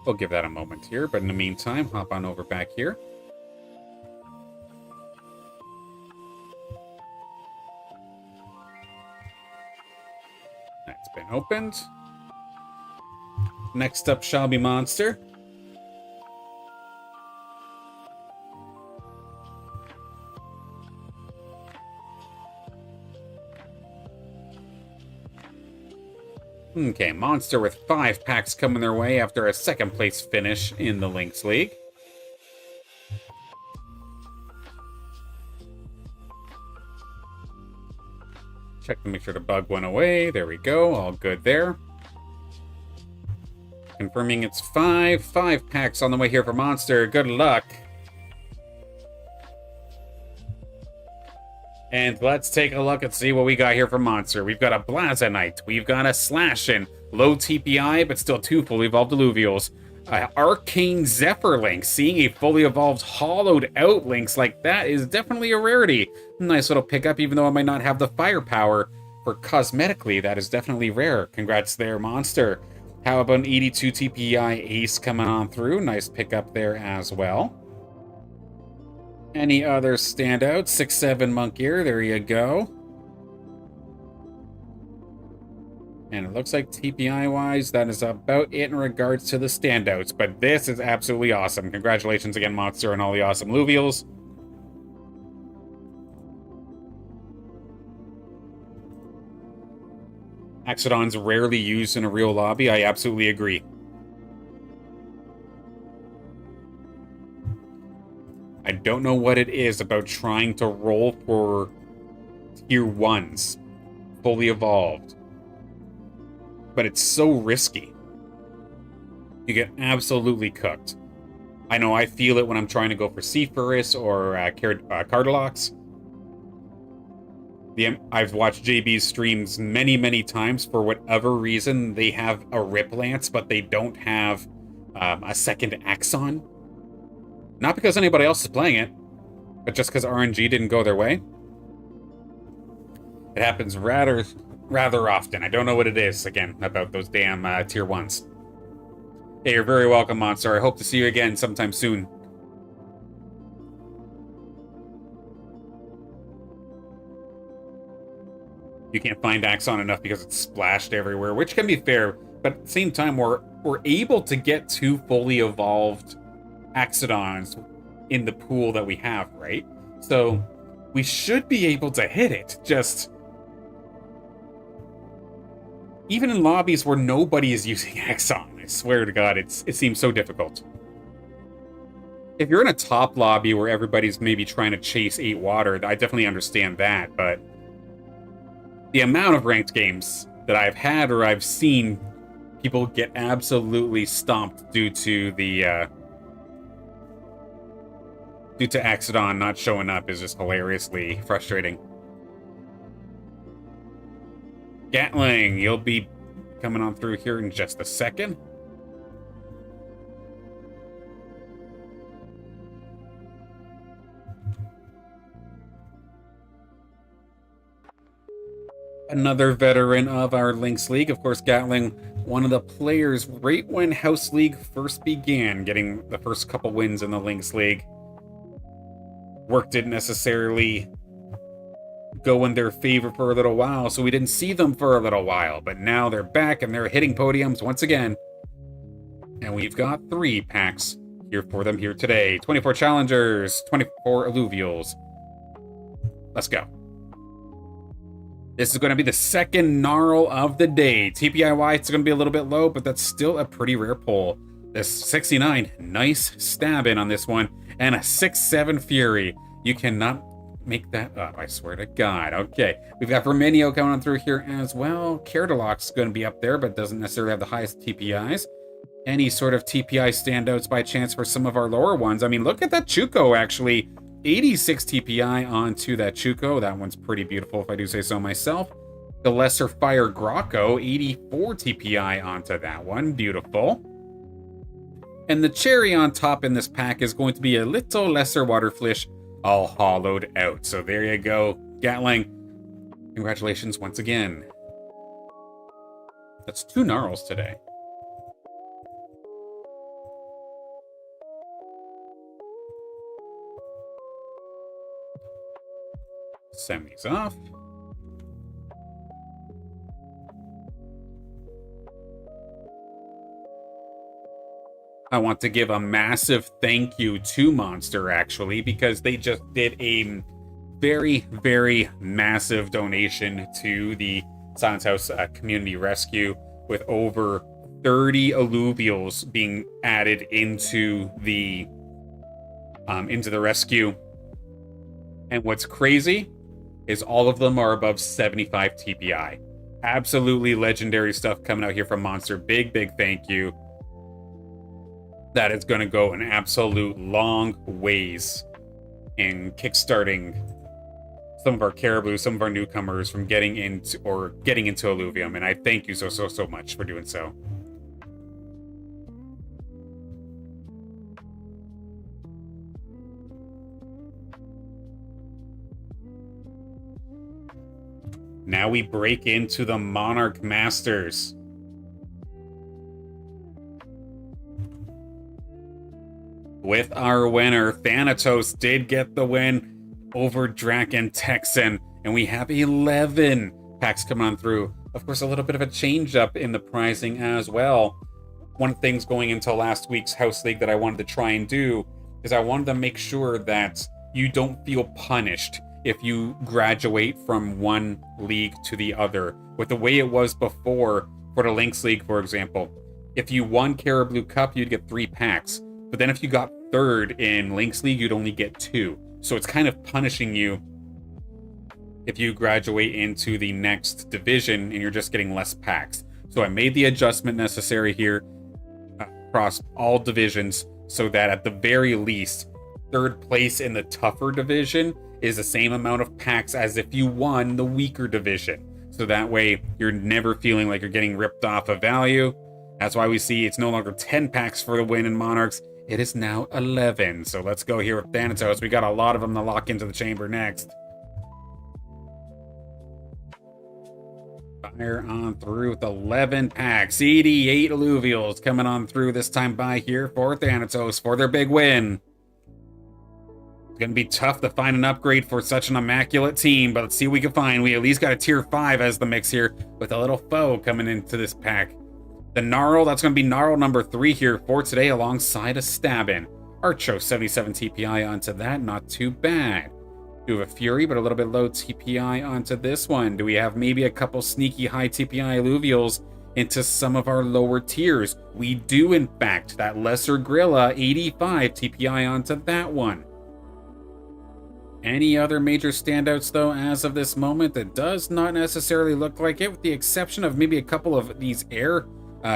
We'll give that a moment here, but in the meantime, hop on over back here. That's been opened. Next up shall be Monster. Okay, Monster with 5 packs coming their way after a second place finish in the Lynx League. Check to make sure the bug went away. There we go. All good there. Confirming it's 5 packs on the way here for Monster. Good luck. And let's take a look and see what we got here for Monster. We've got a Blazonite. We've got a Slashin. Low TPI, but still 2 fully evolved Illuvials. Arcane Zephyr Lynx. Seeing a fully evolved hollowed out Lynx like that is definitely a rarity. Nice little pickup, even though I might not have the firepower for cosmetically. That is definitely rare. Congrats there, Monster. How about an 82 TPI Ace coming on through? Nice pickup there as well. Any other standouts? 6-7 Monk Ear, there you go. And it looks like TPI-wise, that is about it in regards to the standouts. But this is absolutely awesome. Congratulations again, Monster, and all the awesome Illuvials. Axodon's rarely used in a real lobby. I absolutely agree. don't know what it is about trying to roll for tier 1s, fully evolved. But it's so risky. You get absolutely cooked. I know I feel it when I'm trying to go for Seeforus or Cardalox. I've watched JB's streams many, many times. For whatever reason, they have a Rip Lance, but they don't have a second Axon. Not because anybody else is playing it, but just because RNG didn't go their way. It happens rather often. I don't know what it is, again, about those damn tier 1s. Hey, you're very welcome, Monster. I hope to see you again sometime soon. You can't find Axon enough because it's splashed everywhere, which can be fair, but at the same time, we're able to get 2 fully evolved Axodons in the pool that we have, right? So we should be able to hit it, just... Even in lobbies where nobody is using Axon, I swear to God, it seems so difficult. If you're in a top lobby where everybody's maybe trying to chase 8 water, I definitely understand that, but the amount of ranked games that I've had or I've seen people get absolutely stomped due to the due to Axodon not showing up is just hilariously frustrating. Gatling, you'll be coming on through here in just a second. Another veteran of our Lynx League, of course, Gatling, one of the players right when House League first began, getting the first couple wins in the Lynx League. Work didn't necessarily go in their favor for a little while, so we didn't see them for a little while, but now they're back and they're hitting podiums once again. And we've got 3 packs here for them here today. 24 challengers, 24 Illuvials. Let's go. This is going to be the second Gnarl of the day. TPIY, it's going to be a little bit low, but that's still a pretty rare pull. This 69, nice stab in on this one, and a 6-7 Fury. You cannot make that up, I swear to God. Okay, we've got Verminio coming on through here as well. Cardalox is going to be up there, but doesn't necessarily have the highest TPIs. Any sort of TPI standouts by chance for some of our lower ones? I mean, look at that Chuko, actually. 86 TPI onto that Chuko. That one's pretty beautiful, if I do say so myself. The Lesser Fire Grocco, 84 TPI onto that one. Beautiful. And the cherry on top in this pack is going to be a little Lesser Waterfish, all hollowed out. So there you go, Gatling. Congratulations once again. That's 2 Gnarls today. Send these off. I want to give a massive thank you to Monster, actually, because they just did a very, very massive donation to the Silence House Community Rescue, with over 30 Illuvials being added into the rescue. And what's crazy is all of them are above 75 TPI. Absolutely legendary stuff coming out here from Monster. Big, big thank you. That is going to go an absolute long ways in kickstarting some of our Caribou, some of our newcomers from getting into Illuvium. And I thank you so much for doing so. Now we break into the Monarch Masters. With our winner, Thanatos did get the win over Draken Texan, and we have 11 packs coming on through. Of course, a little bit of a change up in the pricing as well. One of the things going into last week's House League that I wanted to try and do is I wanted to make sure that you don't feel punished if you graduate from one league to the other. With the way it was before, for the Lynx League, for example, if you won Caribou Cup, you'd get 3 packs. But then if you got third in Links League, you'd only get 2. So it's kind of punishing you if you graduate into the next division and you're just getting less packs. So I made the adjustment necessary here across all divisions so that at the very least, third place in the tougher division is the same amount of packs as if you won the weaker division. So that way you're never feeling like you're getting ripped off of value. That's why we see it's no longer 10 packs for the win in Monarchs. It is now 11. So let's go here with Thanatos. We got a lot of them to lock into the chamber next. Fire on through with 11 packs. 88 Illuvials coming on through this time by here for Thanatos for their big win. It's going to be tough to find an upgrade for such an immaculate team, but let's see what we can find. We at least got a tier 5 as the mix here with a little foe coming into this pack. The Gnarl, that's going to be Gnarl number 3 here for today alongside a Stabbin. Archo, 77 TPI onto that, not too bad. Do have a Fury, but a little bit low TPI onto this one. Do we have maybe a couple sneaky high TPI Illuvials into some of our lower tiers? We do, in fact. That Lesser Grilla, 85 TPI onto that one. Any other major standouts, though, as of this moment? It does not necessarily look like it, with the exception of maybe a couple of these air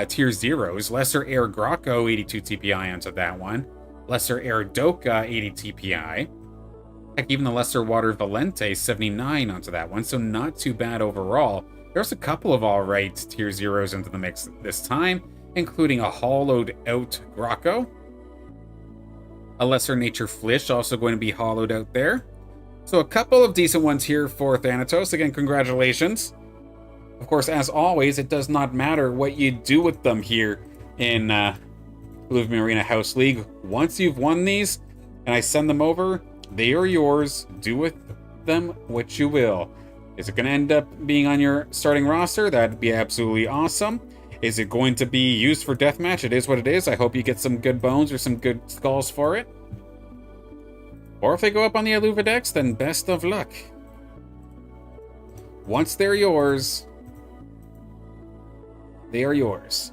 tier 0s. Lesser Air Graco, 82 TPI onto that one. Lesser Air Doka, 80 TPI. Heck, even the Lesser Water Valente, 79 onto that one, so not too bad overall. There's a couple of alright tier 0s into the mix this time, including a hollowed out Graco. A Lesser Nature Flish also going to be hollowed out there. So a couple of decent ones here for Thanatos. Again, congratulations. Of course, as always, it does not matter what you do with them here in Illuvium Arena House League. Once you've won these, and I send them over, they are yours. Do with them what you will. Is it going to end up being on your starting roster? That'd be absolutely awesome. Is it going to be used for deathmatch? It is what it is. I hope you get some good bones or some good skulls for it. Or if they go up on the Illuvidex, then best of luck. Once they're yours, they are yours.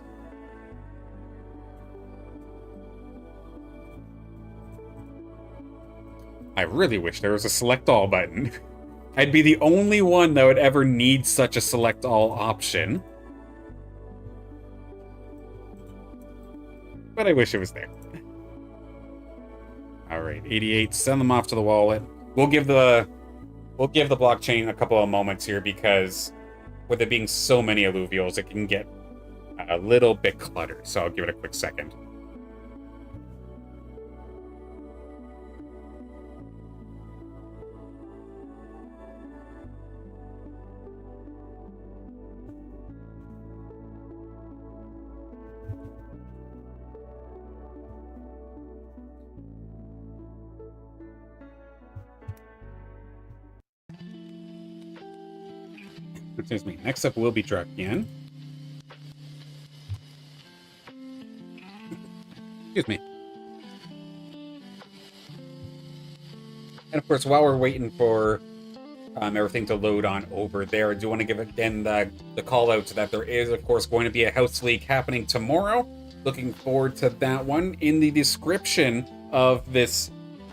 I really wish there was a select all button. I'd be the only one that would ever need such a select all option. But I wish it was there. Alright, 88, send them off to the wallet. We'll give the blockchain a couple of moments here because with it being so many Illuvials, it can get a little bit cluttered. So I'll give it a quick second. Excuse me. Next up will be Drakian. Excuse me. And of course, while we're waiting for everything to load on over there, I do want to give again the call out that there is, of course, going to be a House League happening tomorrow. Looking forward to that one. In the description of this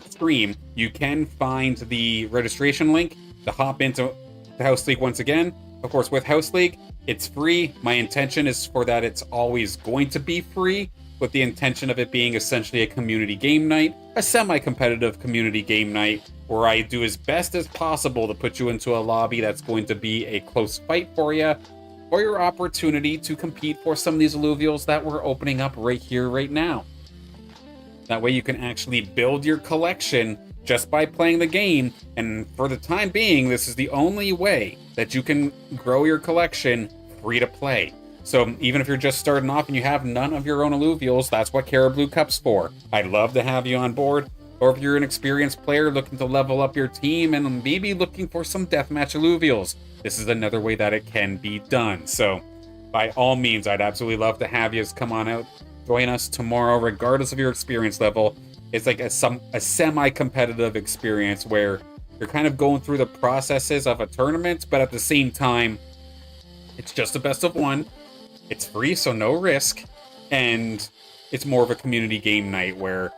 stream, you can find the registration link to hop into the House League once again. Of course, with House League, it's free. My intention is for that it's always going to be free, with the intention of it being essentially a community game night, a semi-competitive community game night, where I do as best as possible to put you into a lobby that's going to be a close fight for you, or your opportunity to compete for some of these Illuvials that we're opening up right here, right now. That way you can actually build your collection just by playing the game, and for the time being, this is the only way that you can grow your collection free to play. So even if you're just starting off and you have none of your own Illuvials, that's what Caribou Cup's for. I'd love to have you on board. Or if you're an experienced player looking to level up your team and maybe looking for some deathmatch Illuvials, this is another way that it can be done. So by all means, I'd absolutely love to have you come on out, join us tomorrow, regardless of your experience level. It's like a semi-competitive experience where you're kind of going through the processes of a tournament, but at the same time, it's just a best of one. It's free, so no risk. And it's more of a community game night where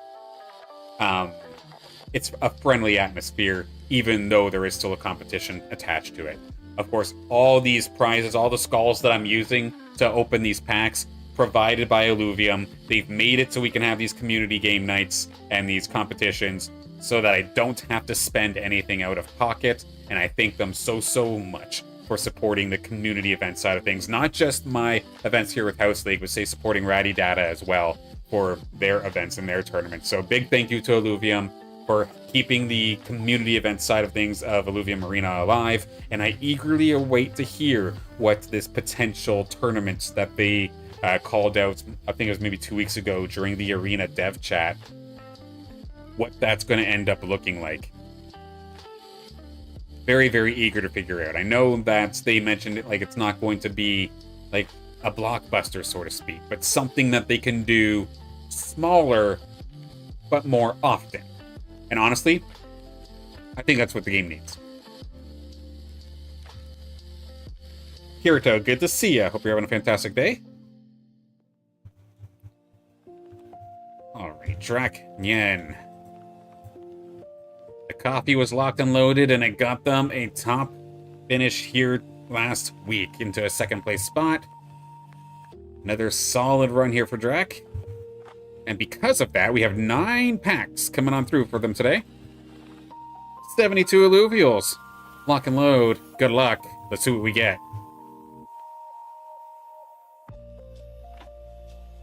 It's a friendly atmosphere, even though there is still a competition attached to it. Of course, all these prizes, all the skulls that I'm using to open these packs, provided by Illuvium. They've made it so we can have these community game nights and these competitions so that I don't have to spend anything out of pocket, and I thank them so much for supporting the community event side of things. Not just my events here with House League, but say supporting RattyData as well for their events and their tournaments. So big thank you to Illuvium for keeping the community event side of things of Illuvium Arena alive, and I eagerly await to hear what this potential tournament that they called out, I think it was maybe 2 weeks ago during the Arena dev chat, what that's going to end up looking like. Very eager to figure out. I know that they mentioned it like it's not going to be like a blockbuster, so to speak, but something that they can do smaller but more often. And honestly, I think that's what the game needs. Kirito, good to see ya. Hope you're having a fantastic day. Alright, Drac Nyen. The coffee was locked and loaded, and it got them a top finish here last week into a second place spot. Another solid run here for Drac. And because of that, we have 9 packs coming on through for them today. 72 Illuvials. Lock and load. Good luck. Let's see what we get.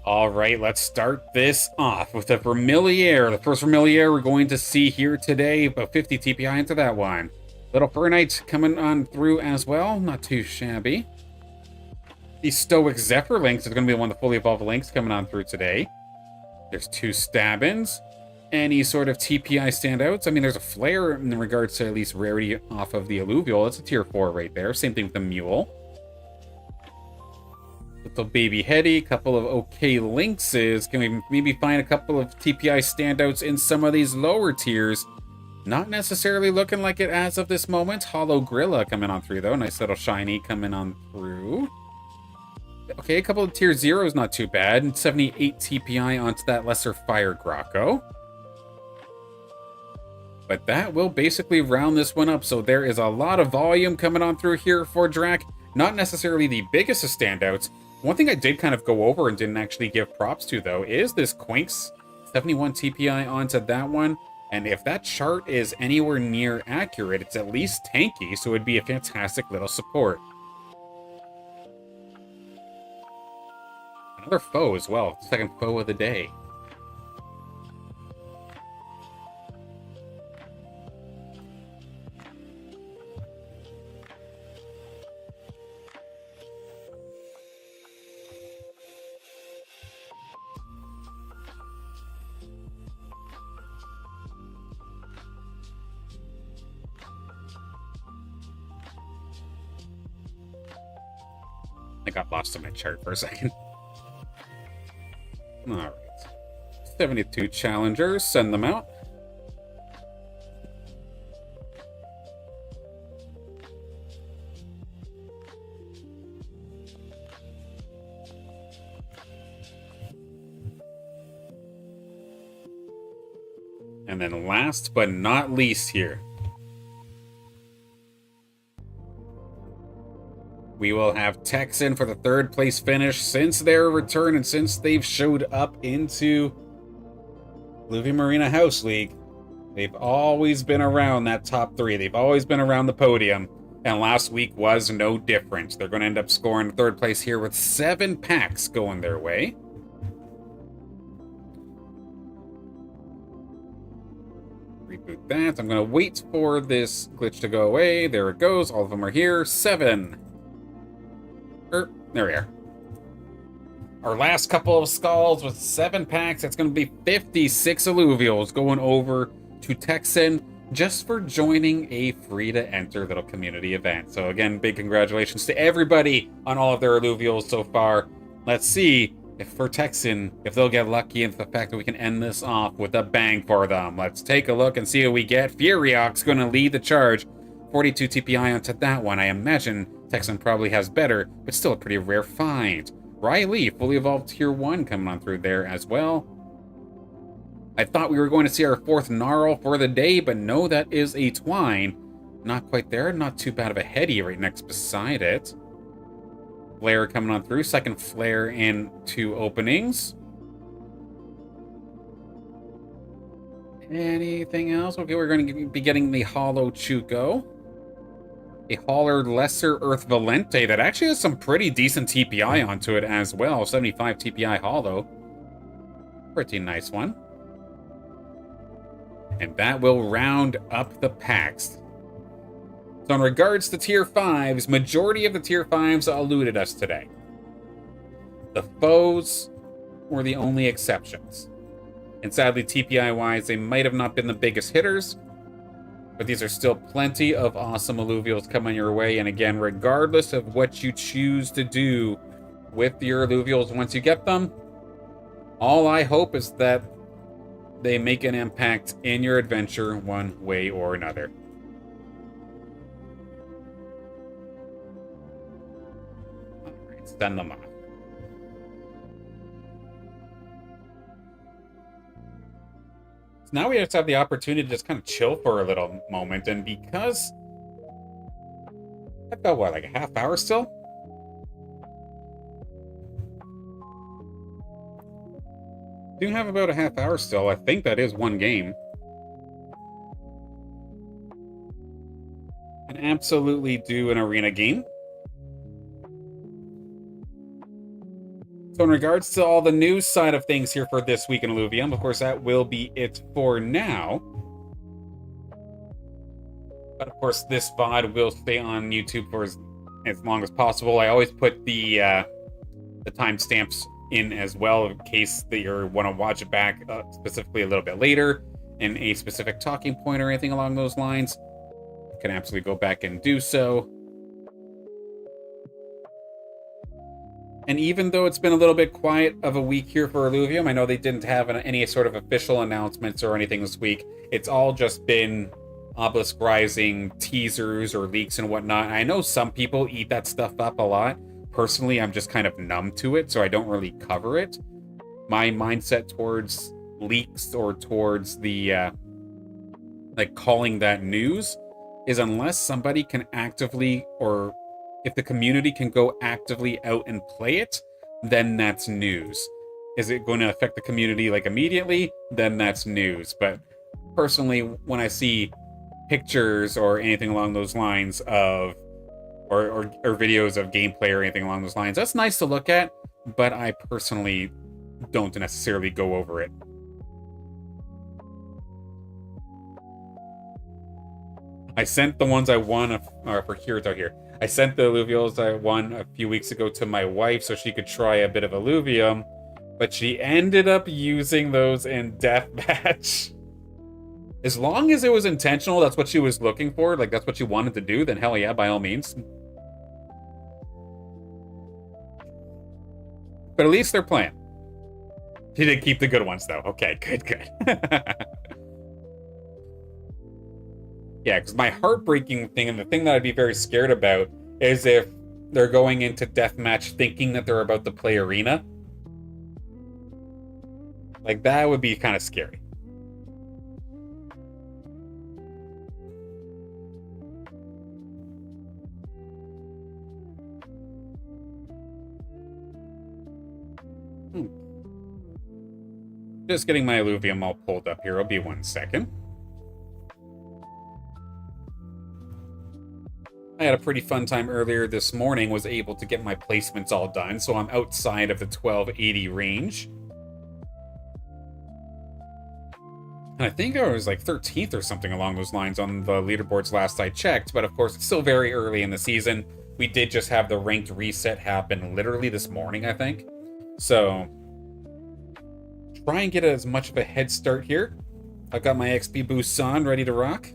Alright, let's start this off with a Familiar. The first Familiar we're going to see here today. About 50 TPI into that one. Little Fernite coming on through as well. Not too shabby. The Stoic Zephyr links is going to be one of the fully evolved links coming on through today. There's 2 Stabbins. Any sort of TPI standouts? I mean, there's a Flare in regards to at least rarity off of the Illuvial. That's a tier 4 right there. Same thing with the Mule. Little Baby Heady, couple of okay Lynxes. Can we maybe find a couple of TPI standouts in some of these lower tiers? Not necessarily looking like it as of this moment. Hollow Grilla coming on through, though. Nice little shiny coming on through. Okay, a couple of tier 0s, not too bad. And 78 TPI onto that Lesser Fire Grocco. But that will basically round this one up. So there is a lot of volume coming on through here for Drac. Not necessarily the biggest of standouts. One thing I did kind of go over and didn't actually give props to, though, is this Quinks. 71 TPI onto that one. And if that chart is anywhere near accurate, it's at least tanky, so it'd be a fantastic little support. Another foe as well. Second foe of the day. I got lost in my chart for a second. Alright. 72 challengers, send them out. And then last but not least here, we will have Texan for the 3rd place finish since their return and since they've showed up into Illuvium Arena House League. They've always been around that top 3. They've always been around the podium, and last week was no different. They're going to end up scoring 3rd place here with 7 packs going their way. Reboot that. I'm going to wait for this glitch to go away. There it goes. All of them are here. 7. There we are. Our last couple of skulls with 7 packs. That's going to be 56 Illuvials going over to Texan just for joining a free-to-enter little community event. So again, big congratulations to everybody on all of their Illuvials so far. Let's see if for Texan, if they'll get lucky into the fact that we can end this off with a bang for them. Let's take a look and see what we get. Furiox going to lead the charge. 42 TPI onto that one. I imagine Texan probably has better, but still a pretty rare find. Riley, fully evolved tier 1 coming on through there as well. I thought we were going to see our fourth Gnarl for the day, but no, that is a Twine. Not quite there, not too bad of a Heady right next beside it. Flare coming on through, second Flare and 2 openings. Anything else? Okay, we're going to be getting the Hollow Chuko. A Holler Lesser Earth Valente that actually has some pretty decent TPI onto it as well. 75 TPI Hollow. Pretty nice one. And that will round up the packs. So in regards to Tier 5s, majority of the Tier 5s eluded us today. The foes were the only exceptions. And sadly, TPI-wise, they might have not been the biggest hitters, but these are still plenty of awesome Illuvials coming your way. And again, regardless of what you choose to do with your Illuvials once you get them, all I hope is that they make an impact in your adventure one way or another. Alright, send them off. Now we just have the opportunity to just kind of chill for a little moment, and because I've got, what, like a half hour still? Do have about a half hour still. I think that is one game. And absolutely do an arena game. So in regards to all the news side of things here for this week in Illuvium, of course, that will be it for now. But of course, this VOD will stay on YouTube for as long as possible. I always put the timestamps in as well in case that you want to watch it back specifically a little bit later in a specific talking point or anything along those lines. You can absolutely go back and do so. And even though it's been a little bit quiet of a week here for Illuvium, I know they didn't have any sort of official announcements or anything this week. It's all just been Obelisk Rising teasers or leaks and whatnot. I know some people eat that stuff up a lot. Personally, I'm just kind of numb to it, so I don't really cover it. My mindset towards leaks or towards the like calling that news is unless somebody can actively, or if the community can go actively out and play it, then that's news. Is it going to affect the community like immediately? Then that's news. But personally, when I see pictures or anything along those lines of, or videos of gameplay or anything along those lines, that's nice to look at, but I personally don't necessarily go over it. I sent the ones I won for Kirito here. I sent the Illuvials I won a few weeks ago to my wife so she could try a bit of Illuvium, but she ended up using those in Deathmatch. As long as it was intentional, that's what she was looking for, like that's what she wanted to do, then hell yeah, by all means. But at least they're playing. She did keep the good ones, though. Okay, good. Yeah, because my heartbreaking thing, and the thing that I'd be very scared about, is if they're going into Deathmatch thinking that they're about to play Arena. Like, that would be kind of scary. Just getting my Illuvium all pulled up here. It'll be 1 second. I had a pretty fun time earlier this morning, was able to get my placements all done, so I'm outside of the 1280 range. And I think I was like 13th or something along those lines on the leaderboards last I checked, but of course it's still very early in the season. We did just have the ranked reset happen literally this morning, I think. So try and get as much of a head start here. I've got my XP boosts on, ready to rock.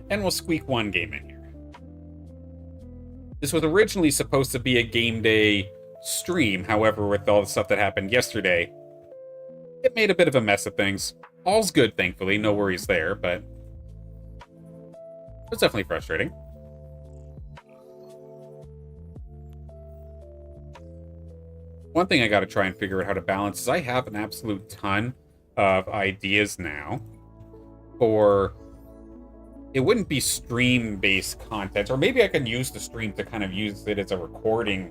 And we'll squeak one game in here. This was originally supposed to be a game day stream, however, with all the stuff that happened yesterday, it made a bit of a mess of things. All's good, thankfully, no worries there, but It's definitely frustrating. One thing I got to try and figure out how to balance is I have an absolute ton of ideas now for... It wouldn't be stream-based content, or maybe I can use the stream to kind of use it as a recording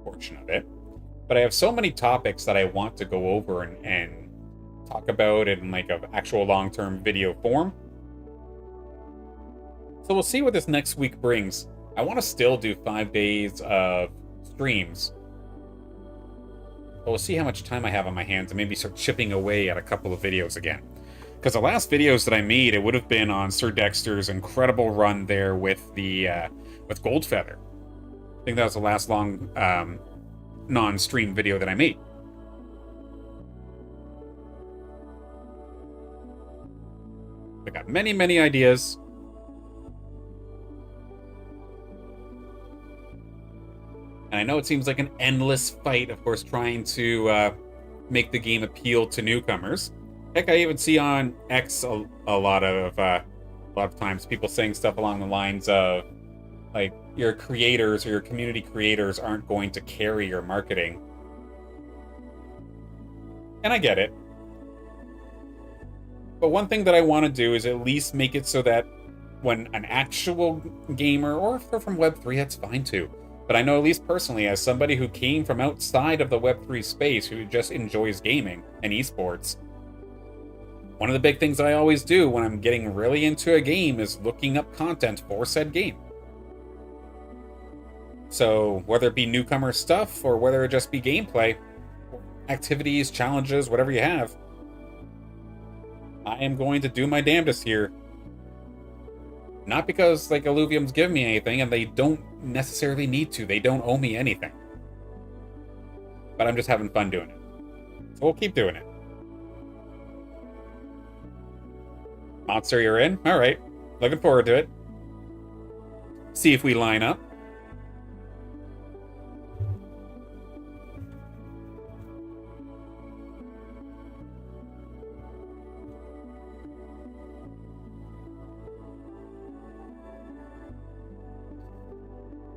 portion of it. But I have so many topics that I want to go over and talk about in like an actual long-term video form. So we'll see what this next week brings. I want to still do 5 days of streams. But we'll see how much time I have on my hands and maybe start chipping away at a couple of videos again. Because the last videos that I made, it would have been on Sir Dexter's incredible run there with the with Goldfeather. I think that was the last long non-stream video that I made. I got many, many ideas. And I know it seems like an endless fight, of course, trying to make the game appeal to newcomers. Heck, I even see on X a lot of times people saying stuff along the lines of, like, your creators or your community creators aren't going to carry your marketing. And I get it. But one thing that I want to do is at least make it so that when an actual gamer, or if they're from Web3, that's fine too. But I know, at least personally, as somebody who came from outside of the Web3 space, who just enjoys gaming and esports, one of the big things I always do when I'm getting really into a game is looking up content for said game. So whether it be newcomer stuff or whether it just be gameplay, activities, challenges, whatever you have, I am going to do my damnedest here. Not because, like, Illuvium's giving me anything, and they don't necessarily need to. They don't owe me anything. But I'm just having fun doing it. So we'll keep doing it. Monster, you're in? Alright. Looking forward to it. See if we line up.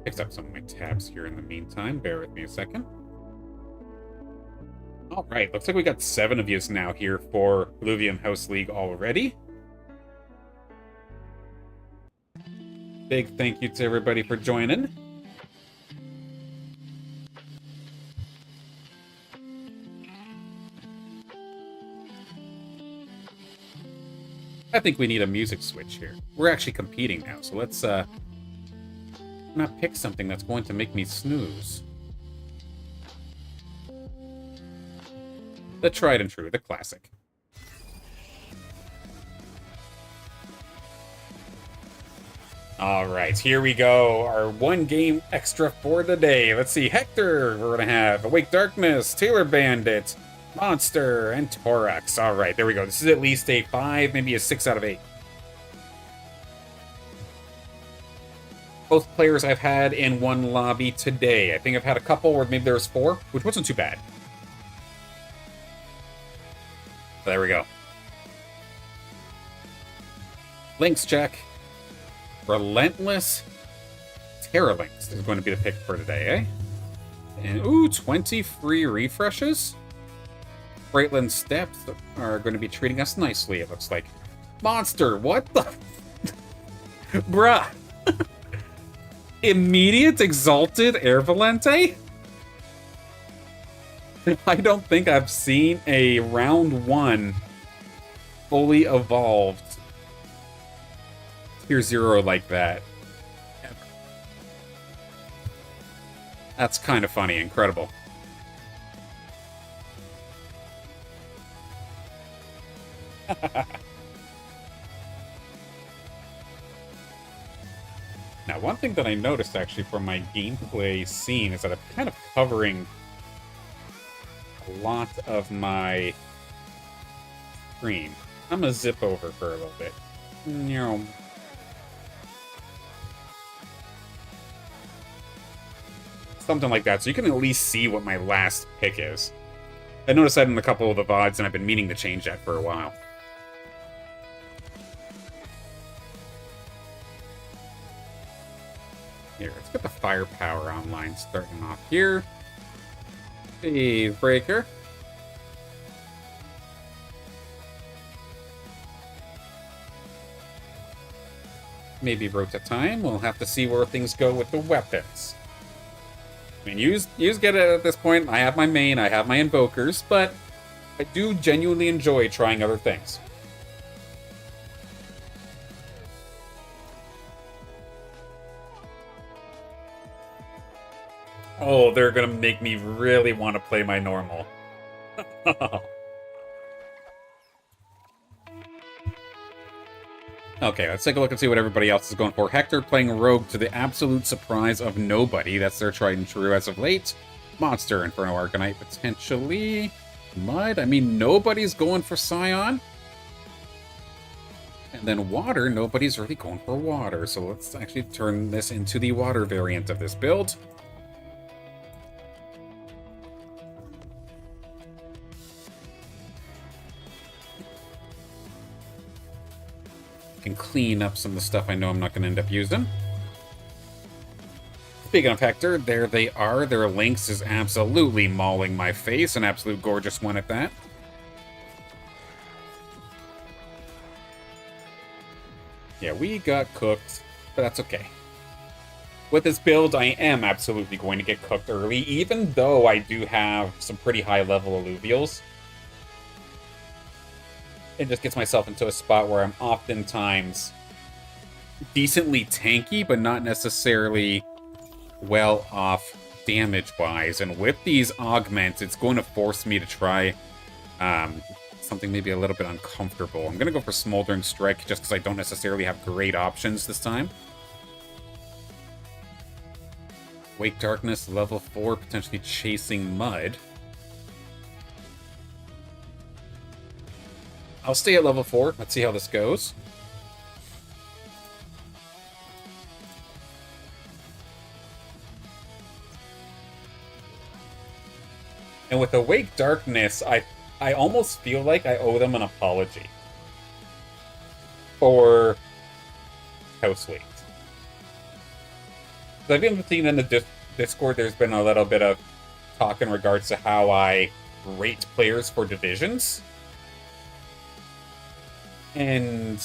Picked up some of my tabs here in the meantime. Bear with me a second. Alright, looks like we got 7 of yous now here for Illuvium House League already. Big thank you to everybody for joining. I think we need a music switch here. We're actually competing now, so let's not pick something that's going to make me snooze. The tried and true, the classic. Alright, here we go. Our 1 game extra for the day. Let's see, Hector, we're gonna have Awake Darkness, Taylor Bandit, Monster, and Torax. Alright, there we go. This is at least a 5, maybe a 6 out of 8. Both players I've had in one lobby today. I think I've had a couple where maybe there was 4, which wasn't too bad. So there we go. Links check. Relentless Terralinks is going to be the pick for today, eh? And, ooh, 20 free refreshes. Breitland Steps are going to be treating us nicely, it looks like. Monster, what the... Bruh. Immediate Exalted Air Valente? I don't think I've seen a round 1 fully evolved Tier 0 like that. Ever. That's kind of funny. Incredible. Now, one thing that I noticed actually from my gameplay scene is that I'm kind of covering a lot of my screen. I'm gonna zip over for a little bit. Something like that, so you can at least see what my last pick is. I noticed that in a couple of the VODs, and I've been meaning to change that for a while. firepower online starting off here. Phase breaker. Maybe rotate time. We'll have to see where things go with the weapons. I mean, use get it at this point. I have my main, I have my invokers, but I do genuinely enjoy trying other things. Oh, they're gonna make me really want to play my normal. Okay, let's take a look and see what everybody else is going for. Hector playing Rogue to the absolute surprise of nobody. That's their tried and true as of late. Monster, Inferno Arcanite, potentially. Mud, I mean, nobody's going for Scion. And then Water, nobody's really going for Water. So let's actually turn this into the Water variant of this build. Can clean up some of the stuff I know I'm not going to end up using. Speaking of Hector, there they are. Their Lynx is absolutely mauling my face. An absolute gorgeous one at that. Yeah, we got cooked, but that's okay. With this build, I am absolutely going to get cooked early, even though I do have some pretty high-level Illuvials. It just gets myself into a spot where I'm oftentimes decently tanky, but not necessarily well off damage-wise. And with these augments, it's going to force me to try something maybe a little bit uncomfortable. I'm going to go for Smoldering Strike just because I don't necessarily have great options this time. Wake Darkness, level 4, potentially chasing Mud. I'll stay at level 4. Let's see how this goes. And with Awake Darkness, I almost feel like I owe them an apology for House Weight. So I've been seeing in the Discord, there's been a little bit of talk in regards to how I rate players for divisions. And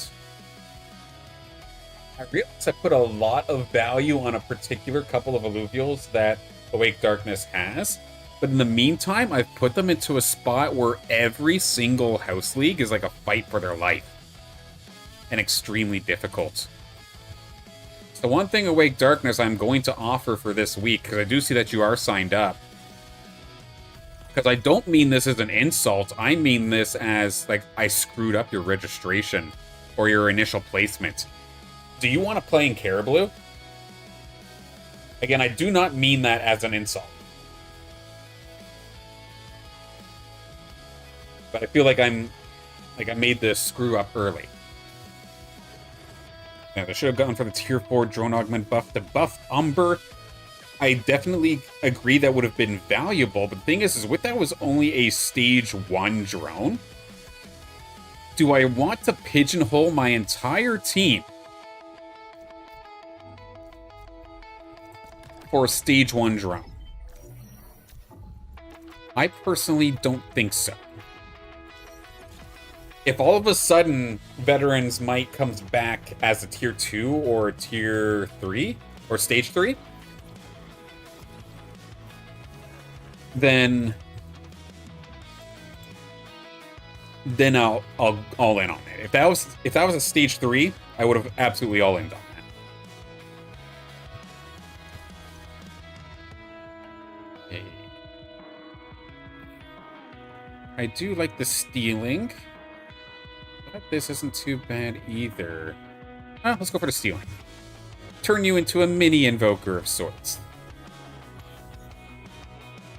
I realized I put a lot of value on a particular couple of Illuvials that Awake Darkness has. But in the meantime, I've put them into a spot where every single house league is like a fight for their life. And extremely difficult. So one thing Awake Darkness I'm going to offer for this week, because I do see that you are signed up. Because I don't mean this as an insult, I mean this as, like, I screwed up your registration or your initial placement. Do you want to play in Caribou? Again, I do not mean that as an insult. But I feel like I made this screw up early. Now, they should have gone for the tier 4 drone augment buff to buff Umber. I definitely agree that would have been valuable, but the thing is with that was only a stage 1 drone. Do I want to pigeonhole my entire team for a stage 1 drone? I personally don't think so. If all of a sudden Veterans Might comes back as a tier 2 or a tier 3 or stage 3, then I'll all in on it. If that was a stage 3, I would have absolutely all in on that. Okay. I do like the stealing, but this isn't too bad either. Let's go for the stealing. Turn you into a mini invoker of sorts.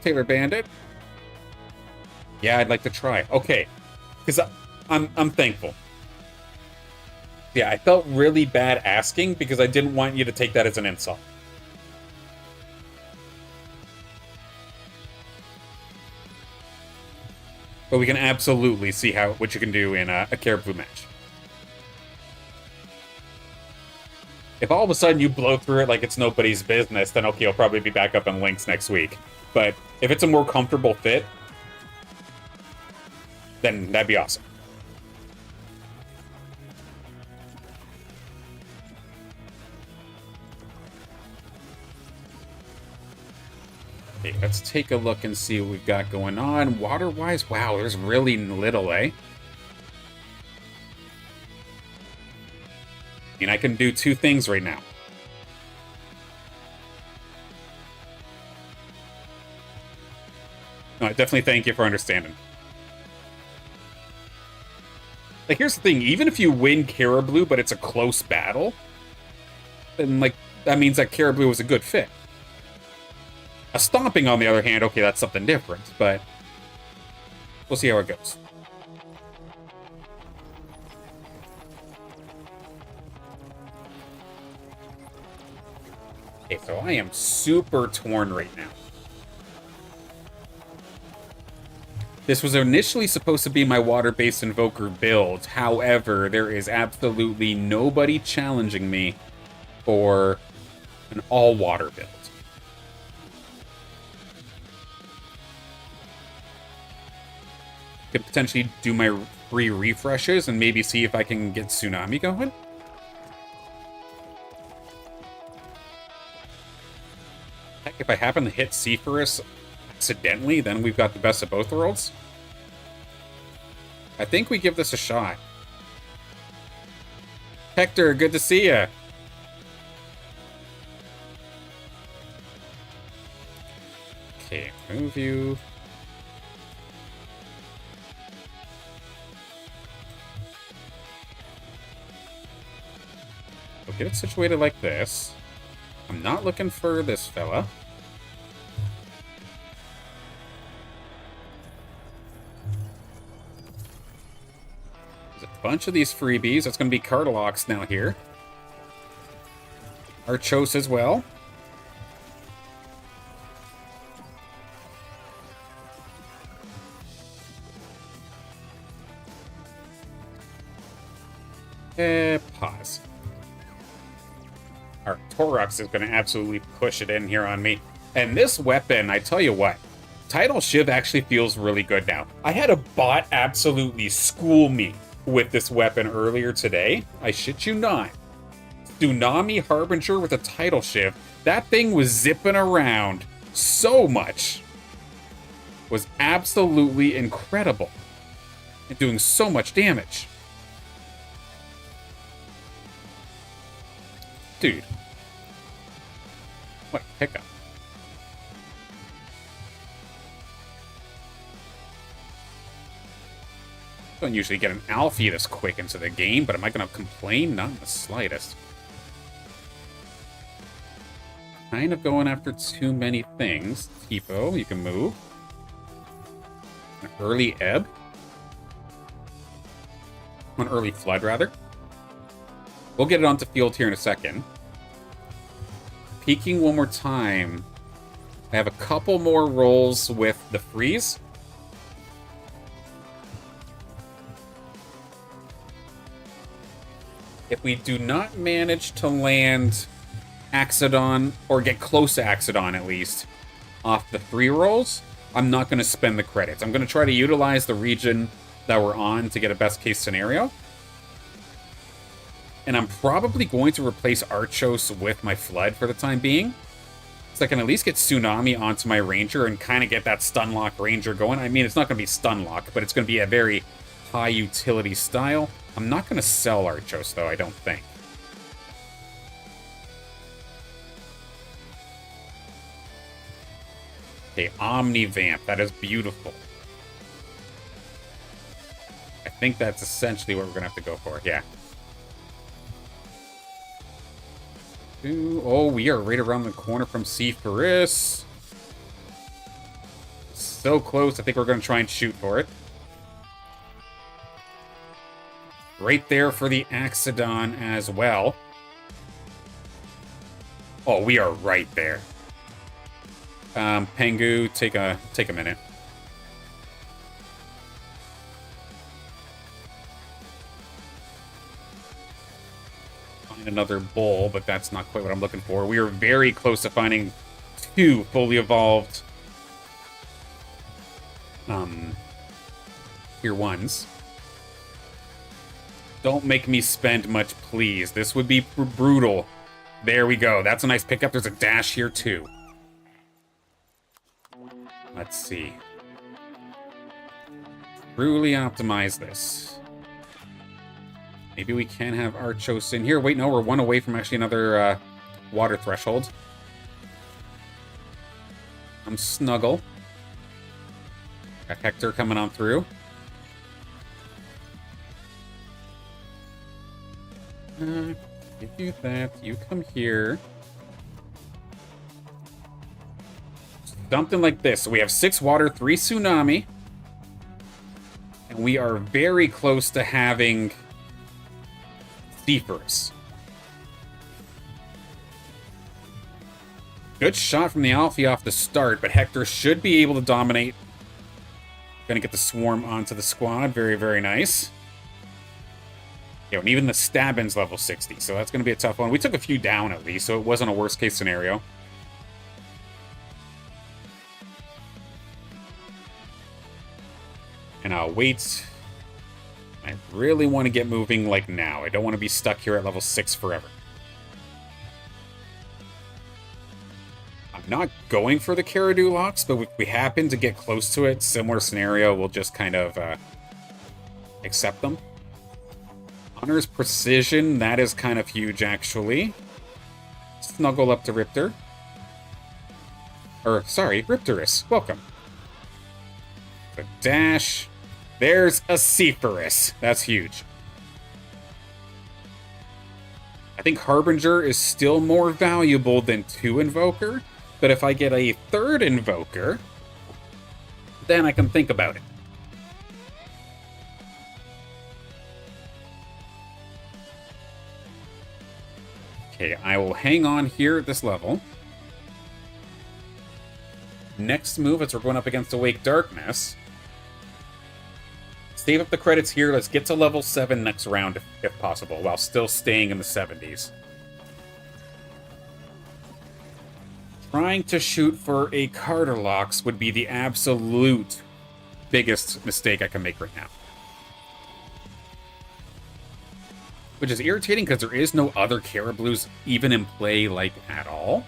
Taylor Bandit. Yeah, I'd like to try. Okay, because I'm thankful. Yeah, I felt really bad asking because I didn't want you to take that as an insult. But we can absolutely see what you can do in a Caribou match. If all of a sudden you blow through it like it's nobody's business, then okay, I'll probably be back up on links next week. But if it's a more comfortable fit, then that'd be awesome. Okay, let's take a look and see what we've got going on. Water-wise, wow, there's really little, eh? I mean, I can do two things right now. No, I definitely thank you for understanding. Like, here's the thing. Even if you win Caribou, but it's a close battle, then, like, that means that Caribou was a good fit. A stomping, on the other hand, okay, that's something different, but we'll see how it goes. Okay, so I am super torn right now. This was initially supposed to be my water-based Invoker build. However, there is absolutely nobody challenging me for an all-water build. Could potentially do my free refreshes and maybe see if I can get Tsunami going. Heck, if I happen to hit Seeforus accidentally, then we've got the best of both worlds. I think we give this a shot. Hector, good to see ya. Okay, move you. We'll get it situated like this. I'm not looking for this fella. There's a bunch of these freebies. That's going to be Cardalox now here. Archos as well. Pause. Our Torox is going to absolutely push it in here on me. And this weapon, I tell you what, Tidal Shiv actually feels really good now. I had a bot absolutely school me with this weapon earlier today. I shit you not. Tsunami Harbinger with a Tidal Shiv. That thing was zipping around so much. Was absolutely incredible. And doing so much damage. Dude. What a pickup. Don't usually get an Alfie this quick into the game, but am I going to complain? Not in the slightest. Kind of going after too many things. Tipo, you can move. An early ebb. An early flood, rather. We'll get it onto field here in a second. Peeking one more time. I have a couple more rolls with the freeze. If we do not manage to land Axodon, or get close to Axodon at least, off the 3 rolls, I'm not going to spend the credits. I'm going to try to utilize the region that we're on to get a best case scenario. And I'm probably going to replace Archos with my Flood for the time being. So I can at least get Tsunami onto my Ranger and kind of get that Stunlock Ranger going. I mean, it's not going to be Stunlock, but it's going to be a very high utility style. I'm not going to sell Archos, though, I don't think. Okay, Omnivamp. That is beautiful. I think that's essentially what we're going to have to go for, yeah. Ooh, oh, we are right around the corner from Seeforus. So close, I think we're going to try and shoot for it. Right there for the Axodon as well. Oh, we are right there. Pengu, take a minute. And another bull, but that's not quite what I'm looking for. We are very close to finding 2 fully evolved tier 1s. Don't make me spend much, please. This would be brutal. There we go. That's a nice pickup. There's a dash here, too. Let's see. Truly optimize this. Maybe we can have Archos in here. Wait, no, we're 1 away from actually another water threshold. I'm snuggle. Got Hector coming on through. Give you that. You come here. Something like this. So we have 6 water, 3 tsunami. And we are very close to having Seeforus. Good shot from the Alfie off the start, but Hector should be able to dominate. Gonna get the swarm onto the squad. Very, very nice. Yeah, and even the Stabbin's level 60, so that's gonna be a tough one. We took a few down at least, so it wasn't a worst case scenario. And I'll wait. I really want to get moving like now. I don't want to be stuck here at level 6 forever. I'm not going for the Caradu locks, but if we happen to get close to it, similar scenario, we'll just kind of accept them. Honor's Precision, that is kind of huge, actually. Snuggle up to Riptor. Or, sorry, Riptorus. Welcome. The dash. There's a Seeforus. That's huge. I think Harbinger is still more valuable than 2 Invoker, but if I get a 3rd Invoker, then I can think about it. Okay, I will hang on here at this level. Next move, as we're going up against Awake Darkness. Save up the credits here. Let's get to level 7 next round, if possible, while still staying in the 70s. Trying to shoot for a Carter Locks would be the absolute biggest mistake I can make right now. Which is irritating because there is no other Caribloos even in play, like, at all.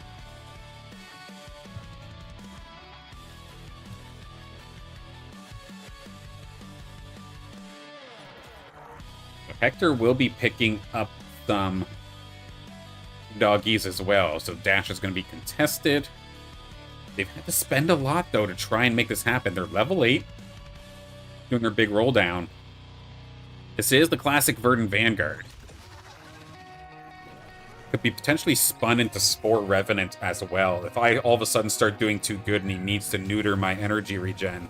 Hector will be picking up some doggies as well, so Dash is going to be contested. They've had to spend a lot, though, to try and make this happen. They're level 8, doing their big roll down. This is the classic Verdant Vanguard. Could be potentially spun into Spore Revenant as well. If I all of a sudden start doing too good and he needs to neuter my energy regen,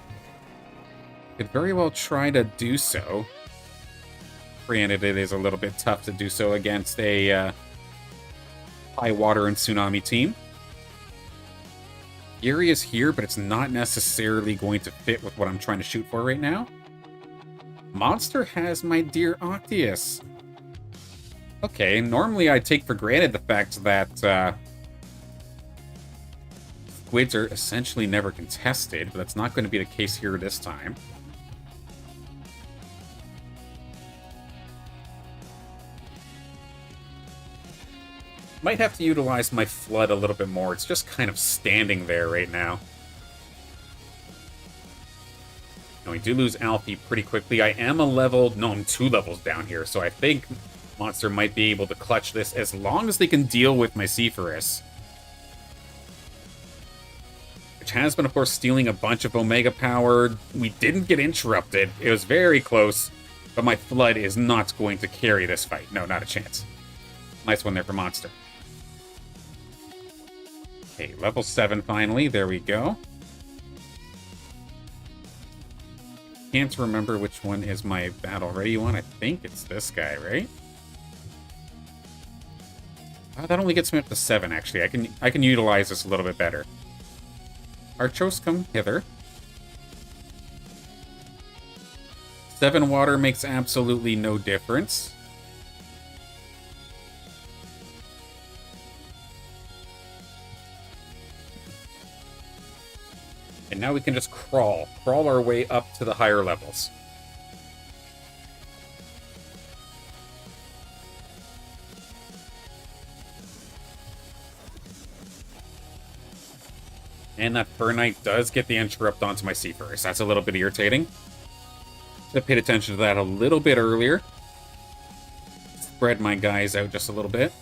could very well try to do so. Granted, it is a little bit tough to do so against a high water and tsunami team. Fury is here, but it's not necessarily going to fit with what I'm trying to shoot for right now. Monster has my dear Octius. Okay, normally I take for granted the fact that squids are essentially never contested, but that's not going to be the case here this time. Might have to utilize my Flood a little bit more. It's just kind of standing there right now. And we do lose Alfie pretty quickly. I am I'm 2 levels down here, so I think Monster might be able to clutch this as long as they can deal with my Seeforus. Which has been, of course, stealing a bunch of Omega power. We didn't get interrupted. It was very close, but my Flood is not going to carry this fight. No, not a chance. Nice one there for Monster. Okay, level 7 finally. There we go. Can't remember which one is my battle ready one. I think it's this guy, right? Oh, that only gets me up to 7, actually. I can utilize this a little bit better. Archos, come hither. 7 water makes absolutely no difference. And now we can just crawl our way up to the higher levels. And that Fernite does get the interrupt onto my Seeforus. That's a little bit irritating. Should have paid attention to that a little bit earlier. Spread my guys out just a little bit.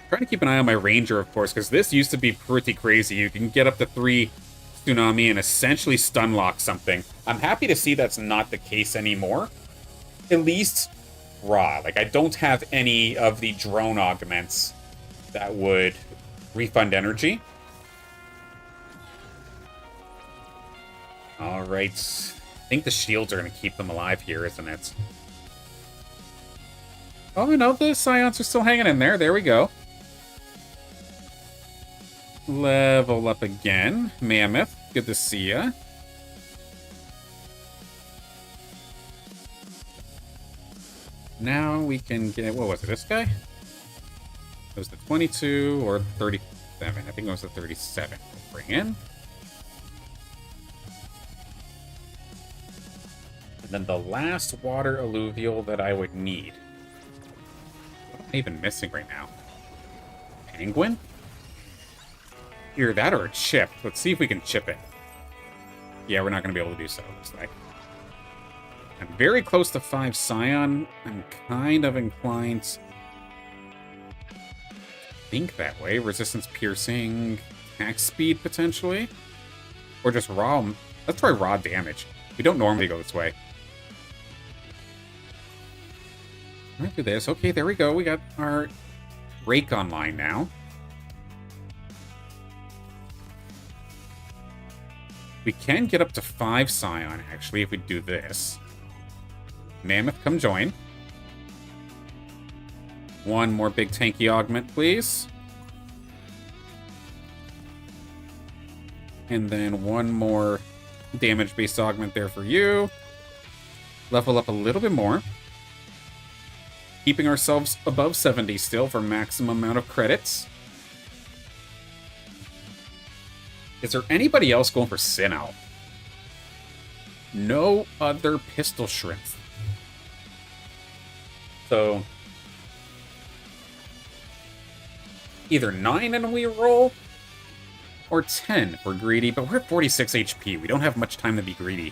Trying to keep an eye on my Ranger, of course, because this used to be pretty crazy. You can get up to 3 Tsunami and essentially stun lock something. I'm happy to see that's not the case anymore. At least raw. Like, I don't have any of the drone augments that would refund energy. Alright. I think the shields are going to keep them alive here, isn't it? Oh, no, the Scions are still hanging in there. There we go. Level up again. Mammoth, good to see ya. Now we can get... What was it, this guy? It was the 22 or 37. I think it was the 37. Bring in. And then the last water alluvial that I would need. What am I even missing right now? Penguin? Either that or a chip. Let's see if we can chip it. Yeah, we're not going to be able to do so, it looks like. I'm very close to 5 Scion. I'm kind of inclined to think that way. Resistance piercing, attack speed, potentially. Or just raw... Let's try raw damage. We don't normally go this way. Let's do this. Okay, there we go. We got our Rake online now. We can get up to 5 Scion, actually, if we do this. Mammoth, come join. One more big tanky augment, please. And then one more damage-based augment there for you. Level up a little bit more. Keeping ourselves above 70 still for maximum amount of credits. Is there anybody else going for Sinnoh? No other pistol shrimps. So, either 9 and we roll, or 10 if we're greedy, but we're at 46 HP. We don't have much time to be greedy.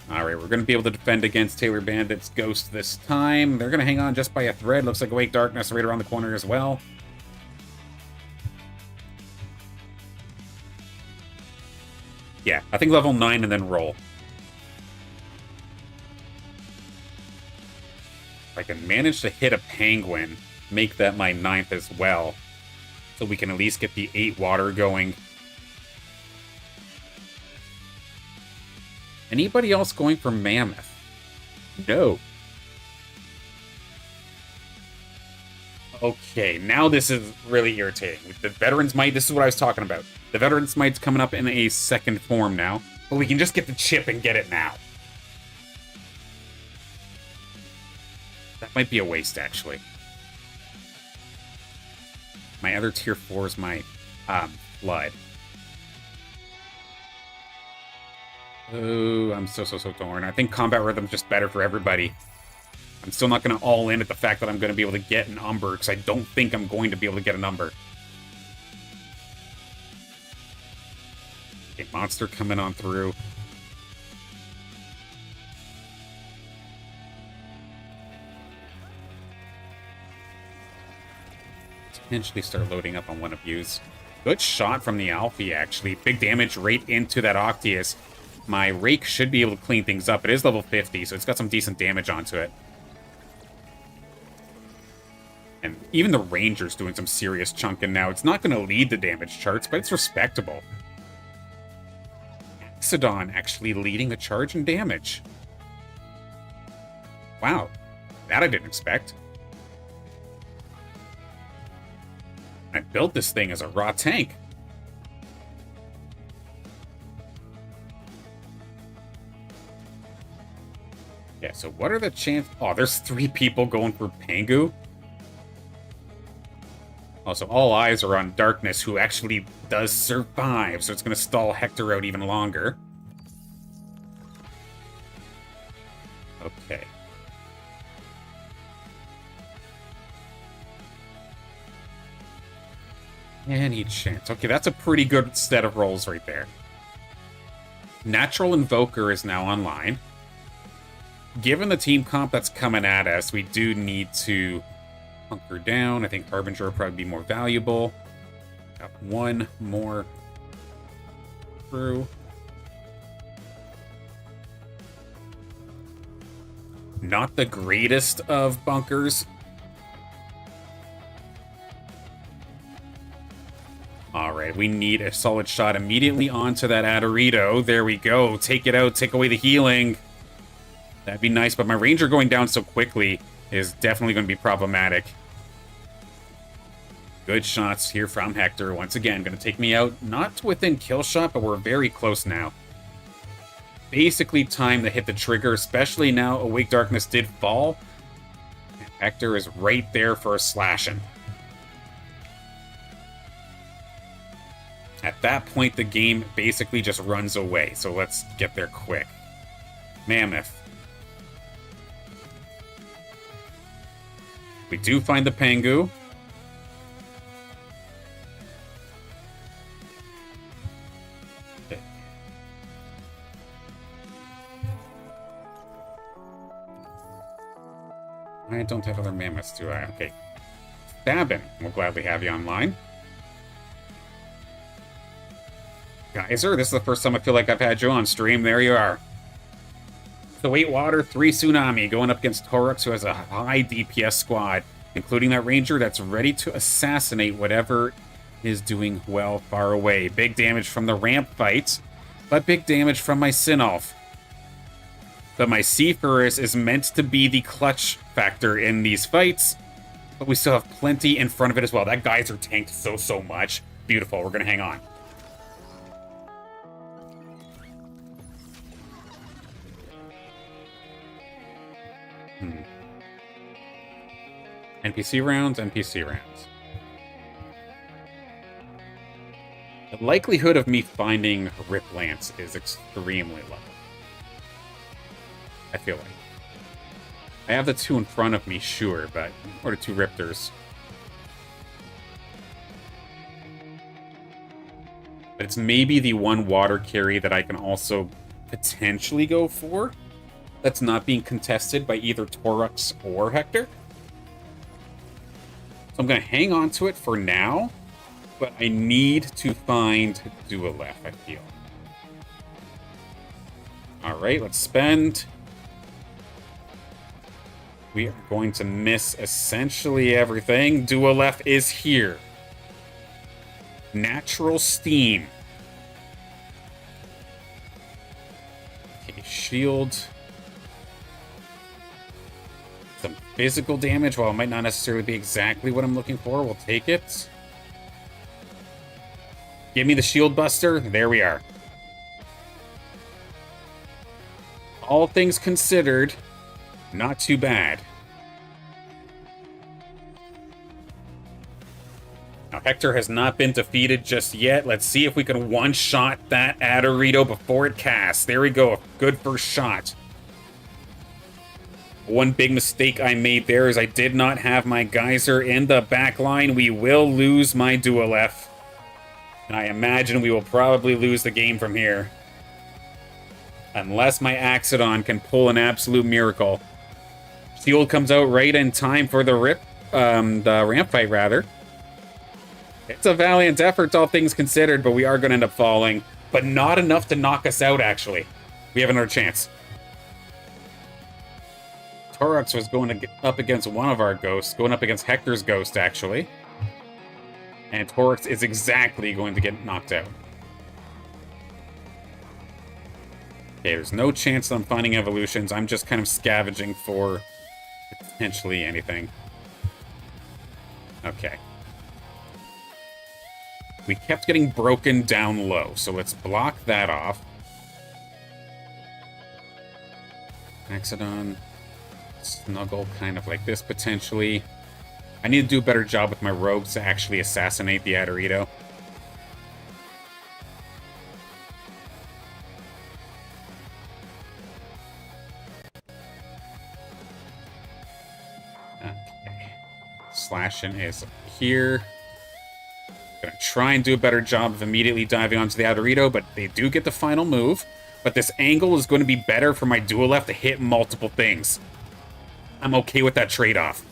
Alright, we're going to be able to defend against Taylor Bandit's Ghost this time. They're going to hang on just by a thread. Looks like Awake Darkness right around the corner as well. Yeah, I think level 9 and then roll. If I can manage to hit a penguin, make that my 9th as well, so we can at least get the 8 water going. Anybody else going for Mammoth? No. Okay, now this is really irritating. With the Veteran's Might, this is what I was talking about. The Veteran's Might's coming up in a second form now, but we can just get the chip and get it now. That might be a waste, actually. My other tier 4 is my Flood. Oh, I'm so torn. I think Combat Rhythm's just better for everybody. I'm still not going to all in at the fact that I'm going to be able to get an Umber, because I don't think I'm going to be able to get an Umber. Okay, monster coming on through. Potentially start loading up on one of yous. Good shot from the Alfie, actually. Big damage right into that Octius. My Rake should be able to clean things up. It is level 50, so it's got some decent damage onto it. And even the Ranger's doing some serious chunking now. It's not going to lead the damage charts, but it's respectable. Exodon actually leading the charge in damage. Wow. That I didn't expect. I built this thing as a raw tank. Yeah, so what are the chances? Oh, there's 3 people going for Pangu. Also, all eyes are on Darkness, who actually does survive, so it's going to stall Hector out even longer. Okay. Any chance. Okay, that's a pretty good set of rolls right there. Natural Invoker is now online. Given the team comp that's coming at us, we do need to hunker down. I think Harbinger will probably be more valuable. Got one more through. Not the greatest of bunkers. Alright, we need a solid shot immediately onto that Adorito. There we go. Take it out, take away the healing. That'd be nice, but my Ranger going down so quickly is definitely going to be problematic. Good shots here from Hector. Once again, going to take me out. Not to within kill shot, but we're very close now. Basically time to hit the trigger, especially now Awake Darkness did fall. Hector is right there for a slashing. At that point, the game basically just runs away, so let's get there quick. Mammoth. We do find the Pengu. Okay. I don't have other mammoths, do I? Okay. Stabbin. We'll gladly have you online. Geyser, this is the first time I feel like I've had you on stream. There you are. The Weight Water, 3 Tsunami, going up against Torux, who has a high DPS squad, including that Ranger that's ready to assassinate whatever is doing well far away. Big damage from the ramp fight, but big damage from my Sinolf. But my Seeforus is meant to be the clutch factor in these fights, but we still have plenty in front of it as well. That Geyser tanked so much. Beautiful, we're going to hang on. NPC rounds, NPC rounds. The likelihood of me finding Rip Lance is extremely low. I feel like. I have the two in front of me, sure, but... Or the two Riptors. But it's maybe the one water carry that I can also potentially go for. That's not being contested by either Torux or Hector. I'm going to hang on to it for now, but I need to find Dualef, I feel. Alright, let's spend. We are going to miss essentially everything. Dualef is here. Natural Steam. Okay, shield. Some physical damage, while it might not necessarily be exactly what I'm looking for, we'll take it. Give me the shield buster. There we are. All things considered, not too bad. Now, Hector has not been defeated just yet. Let's see if we can one-shot that Adorito before it casts. There we go. A good first shot. One big mistake I made there is I did not have my Geyser in the back line. We will lose my Dualef. And I imagine we will probably lose the game from here. Unless my Axodon can pull an absolute miracle. Shield comes out right in time for the ramp fight, rather. It's a valiant effort, all things considered, but we are going to end up falling. But not enough to knock us out, actually. We have another chance. Torux was going up against one of our ghosts, going up against Hector's ghost, actually. And Torux is exactly going to get knocked out. Okay, there's no chance that I'm finding evolutions. I'm just kind of scavenging for potentially anything. Okay. We kept getting broken down low, so let's block that off. Axodon. Snuggle kind of like this, potentially. I need to do a better job with my rogues to actually assassinate the Adorito. Okay. Slashing is here. Gonna try and do a better job of immediately diving onto the Adorito, but they do get the final move. But this angle is going to be better for my dual left to hit multiple things. I'm okay with that trade-off.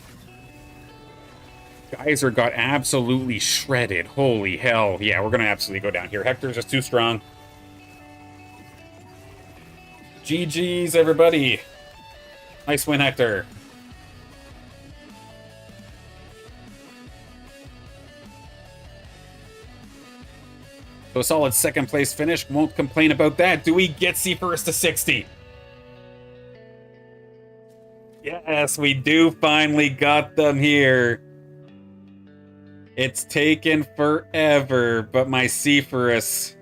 Geyser got absolutely shredded. Holy hell. Yeah, we're going to absolutely go down here. Hector's just too strong. GG's, everybody. Nice win, Hector. So a solid second place finish. Won't complain about that. Do we get Seeforus to 60? Yes, we do finally got them here. It's taken forever, but my Seeforus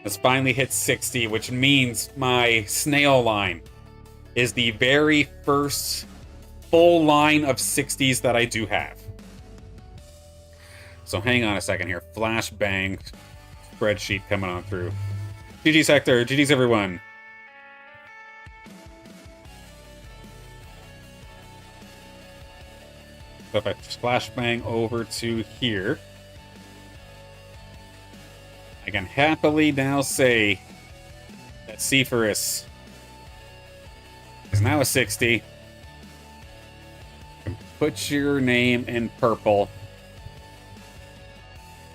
has finally hit 60, which means my snail line is the very first full line of 60s that I do have. So hang on a second here. Flashbang spreadsheet coming on through. GG's Hector. GG's everyone. So if I flashbang over to here, I can happily now say that Seeforus is now a 60. You can put your name in purple.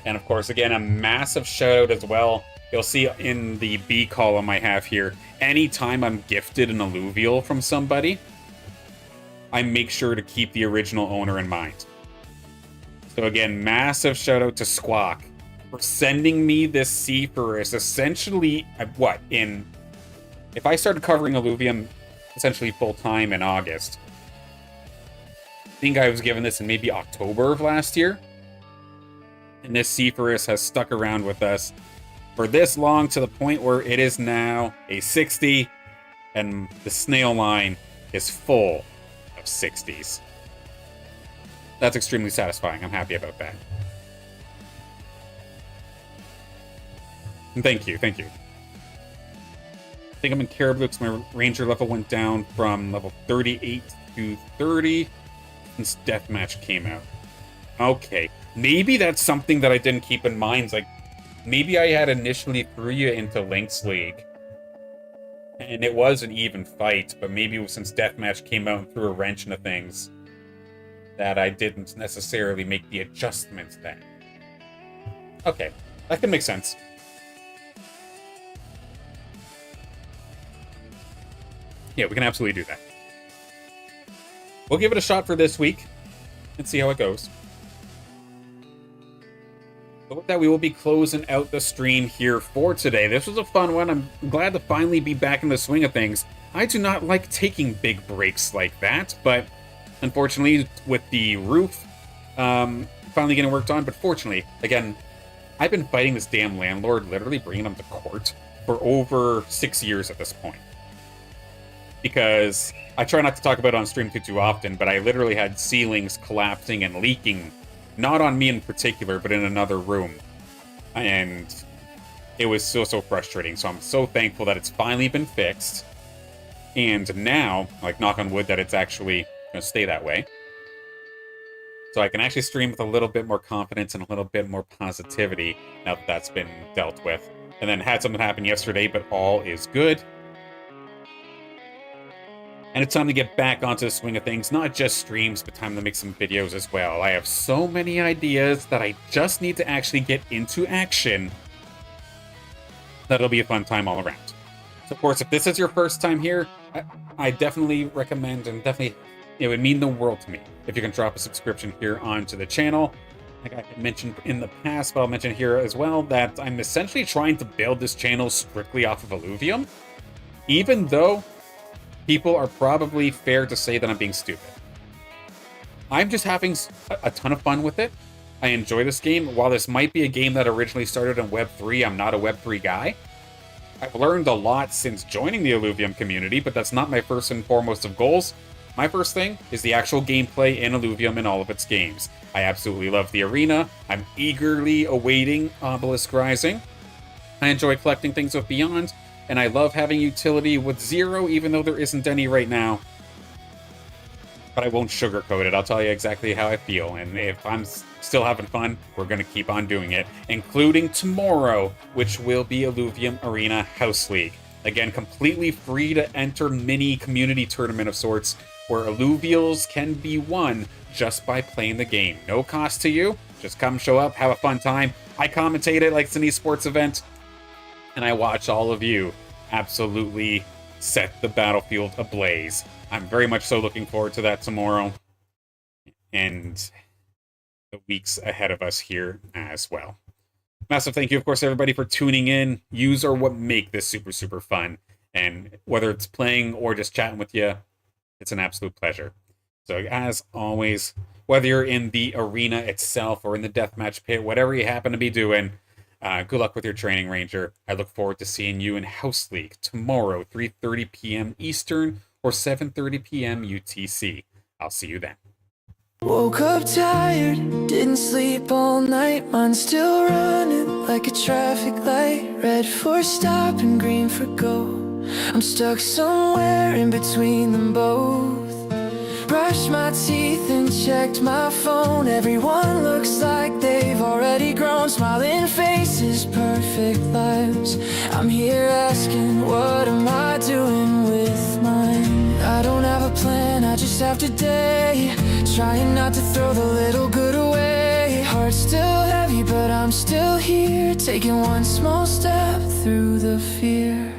And of course, again, a massive shout out as well. You'll see in the B column I have here, anytime I'm gifted an Illuvial from somebody, I make sure to keep the original owner in mind. So again, massive shout out to Squawk for sending me this Seeforus essentially, if I started covering Illuvium essentially full time in August, I think I was given this in maybe October of last year. And this Seeforus has stuck around with us for this long to the point where it is now a 60 and the snail line is full of 60s. That's extremely satisfying. I'm happy about that. And thank you, thank you. I think I'm in Caribou because my Ranger level went down from level 38 to 30 since Deathmatch came out. Okay, maybe that's something that I didn't keep in mind. Like, maybe I had initially threw you into Lynx League, and it was an even fight, but maybe since Deathmatch came out and threw a wrench into things, that I didn't necessarily make the adjustments then. Okay, that can make sense. Yeah, we can absolutely do that. We'll give it a shot for this week and see how it goes. But with that, we will be closing out the stream here for today. This was a fun one. I'm glad to finally be back in the swing of things. I do not like taking big breaks like that, but unfortunately, with the roof finally getting worked on, but fortunately, again, I've been fighting this damn landlord, literally bringing him to court for over 6 years at this point. Because I try not to talk about it on stream too often, but I literally had ceilings collapsing and leaking, not on me in particular, but in another room. And it was so frustrating. So I'm so thankful that it's finally been fixed. And now, like, knock on wood, that it's actually going to stay that way. So I can actually stream with a little bit more confidence and a little bit more positivity now that that's been dealt with. And then had something happen yesterday, but all is good. And it's time to get back onto the swing of things. Not just streams, but time to make some videos as well. I have so many ideas that I just need to actually get into action. That'll be a fun time all around. So of course, if this is your first time here, I definitely recommend, and definitely it would mean the world to me if you can drop a subscription here onto the channel. Like I mentioned in the past, but I'll mention here as well, that I'm essentially trying to build this channel strictly off of Illuvium. Even though people are probably fair to say that I'm being stupid. I'm just having a ton of fun with it. I enjoy this game. While this might be a game that originally started in Web 3, I'm not a Web 3 guy. I've learned a lot since joining the Illuvium community, but that's not my first and foremost of goals. My first thing is the actual gameplay in Illuvium and all of its games. I absolutely love the arena. I'm eagerly awaiting Obelisk Rising. I enjoy collecting things with Beyond, and I love having utility with Zero, even though there isn't any right now. But I won't sugarcoat it. I'll tell you exactly how I feel, and if I'm still having fun, we're going to keep on doing it, including tomorrow, which will be Illuvium Arena House League. Again, completely free to enter mini community tournament of sorts, where Illuvials can be won just by playing the game. No cost to you. Just come show up, have a fun time. I commentate it like it's an esports event, and I watch all of you absolutely set the battlefield ablaze. I'm very much so looking forward to that tomorrow, and the weeks ahead of us here as well. Massive thank you, of course, everybody, for tuning in. Yous are what make this super, super fun. And whether it's playing or just chatting with you, it's an absolute pleasure. So as always, whether you're in the arena itself or in the deathmatch pit, whatever you happen to be doing, good luck with your training, Ranger. I look forward to seeing you in House League tomorrow, 3:30 p.m. Eastern or 7:30 p.m. UTC. I'll see you then. Woke up tired, didn't sleep all night. Mine's still running like a traffic light. Red for stop and green for go. I'm stuck somewhere in between them both. Brushed my teeth and checked my phone. Everyone looks like they've already grown. Smiling faces, perfect lives. I'm here asking, what am I doing with mine? I don't have a plan, I just have today. Trying not to throw the little good away. Heart's still heavy, but I'm still here. Taking one small step through the fear.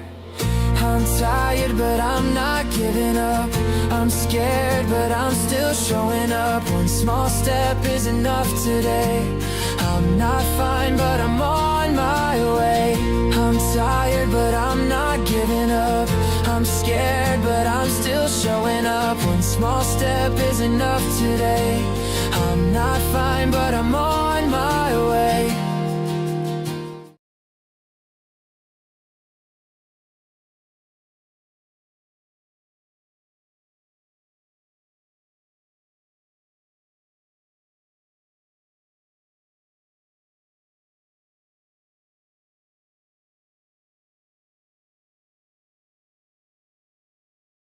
I'm tired, but I'm not giving up. I'm scared, but I'm still showing up. One small step is enough today. I'm not fine, but I'm on my way. I'm tired, but I'm not giving up. I'm scared, but I'm still showing up. One small step is enough today. I'm not fine, but I'm on my way.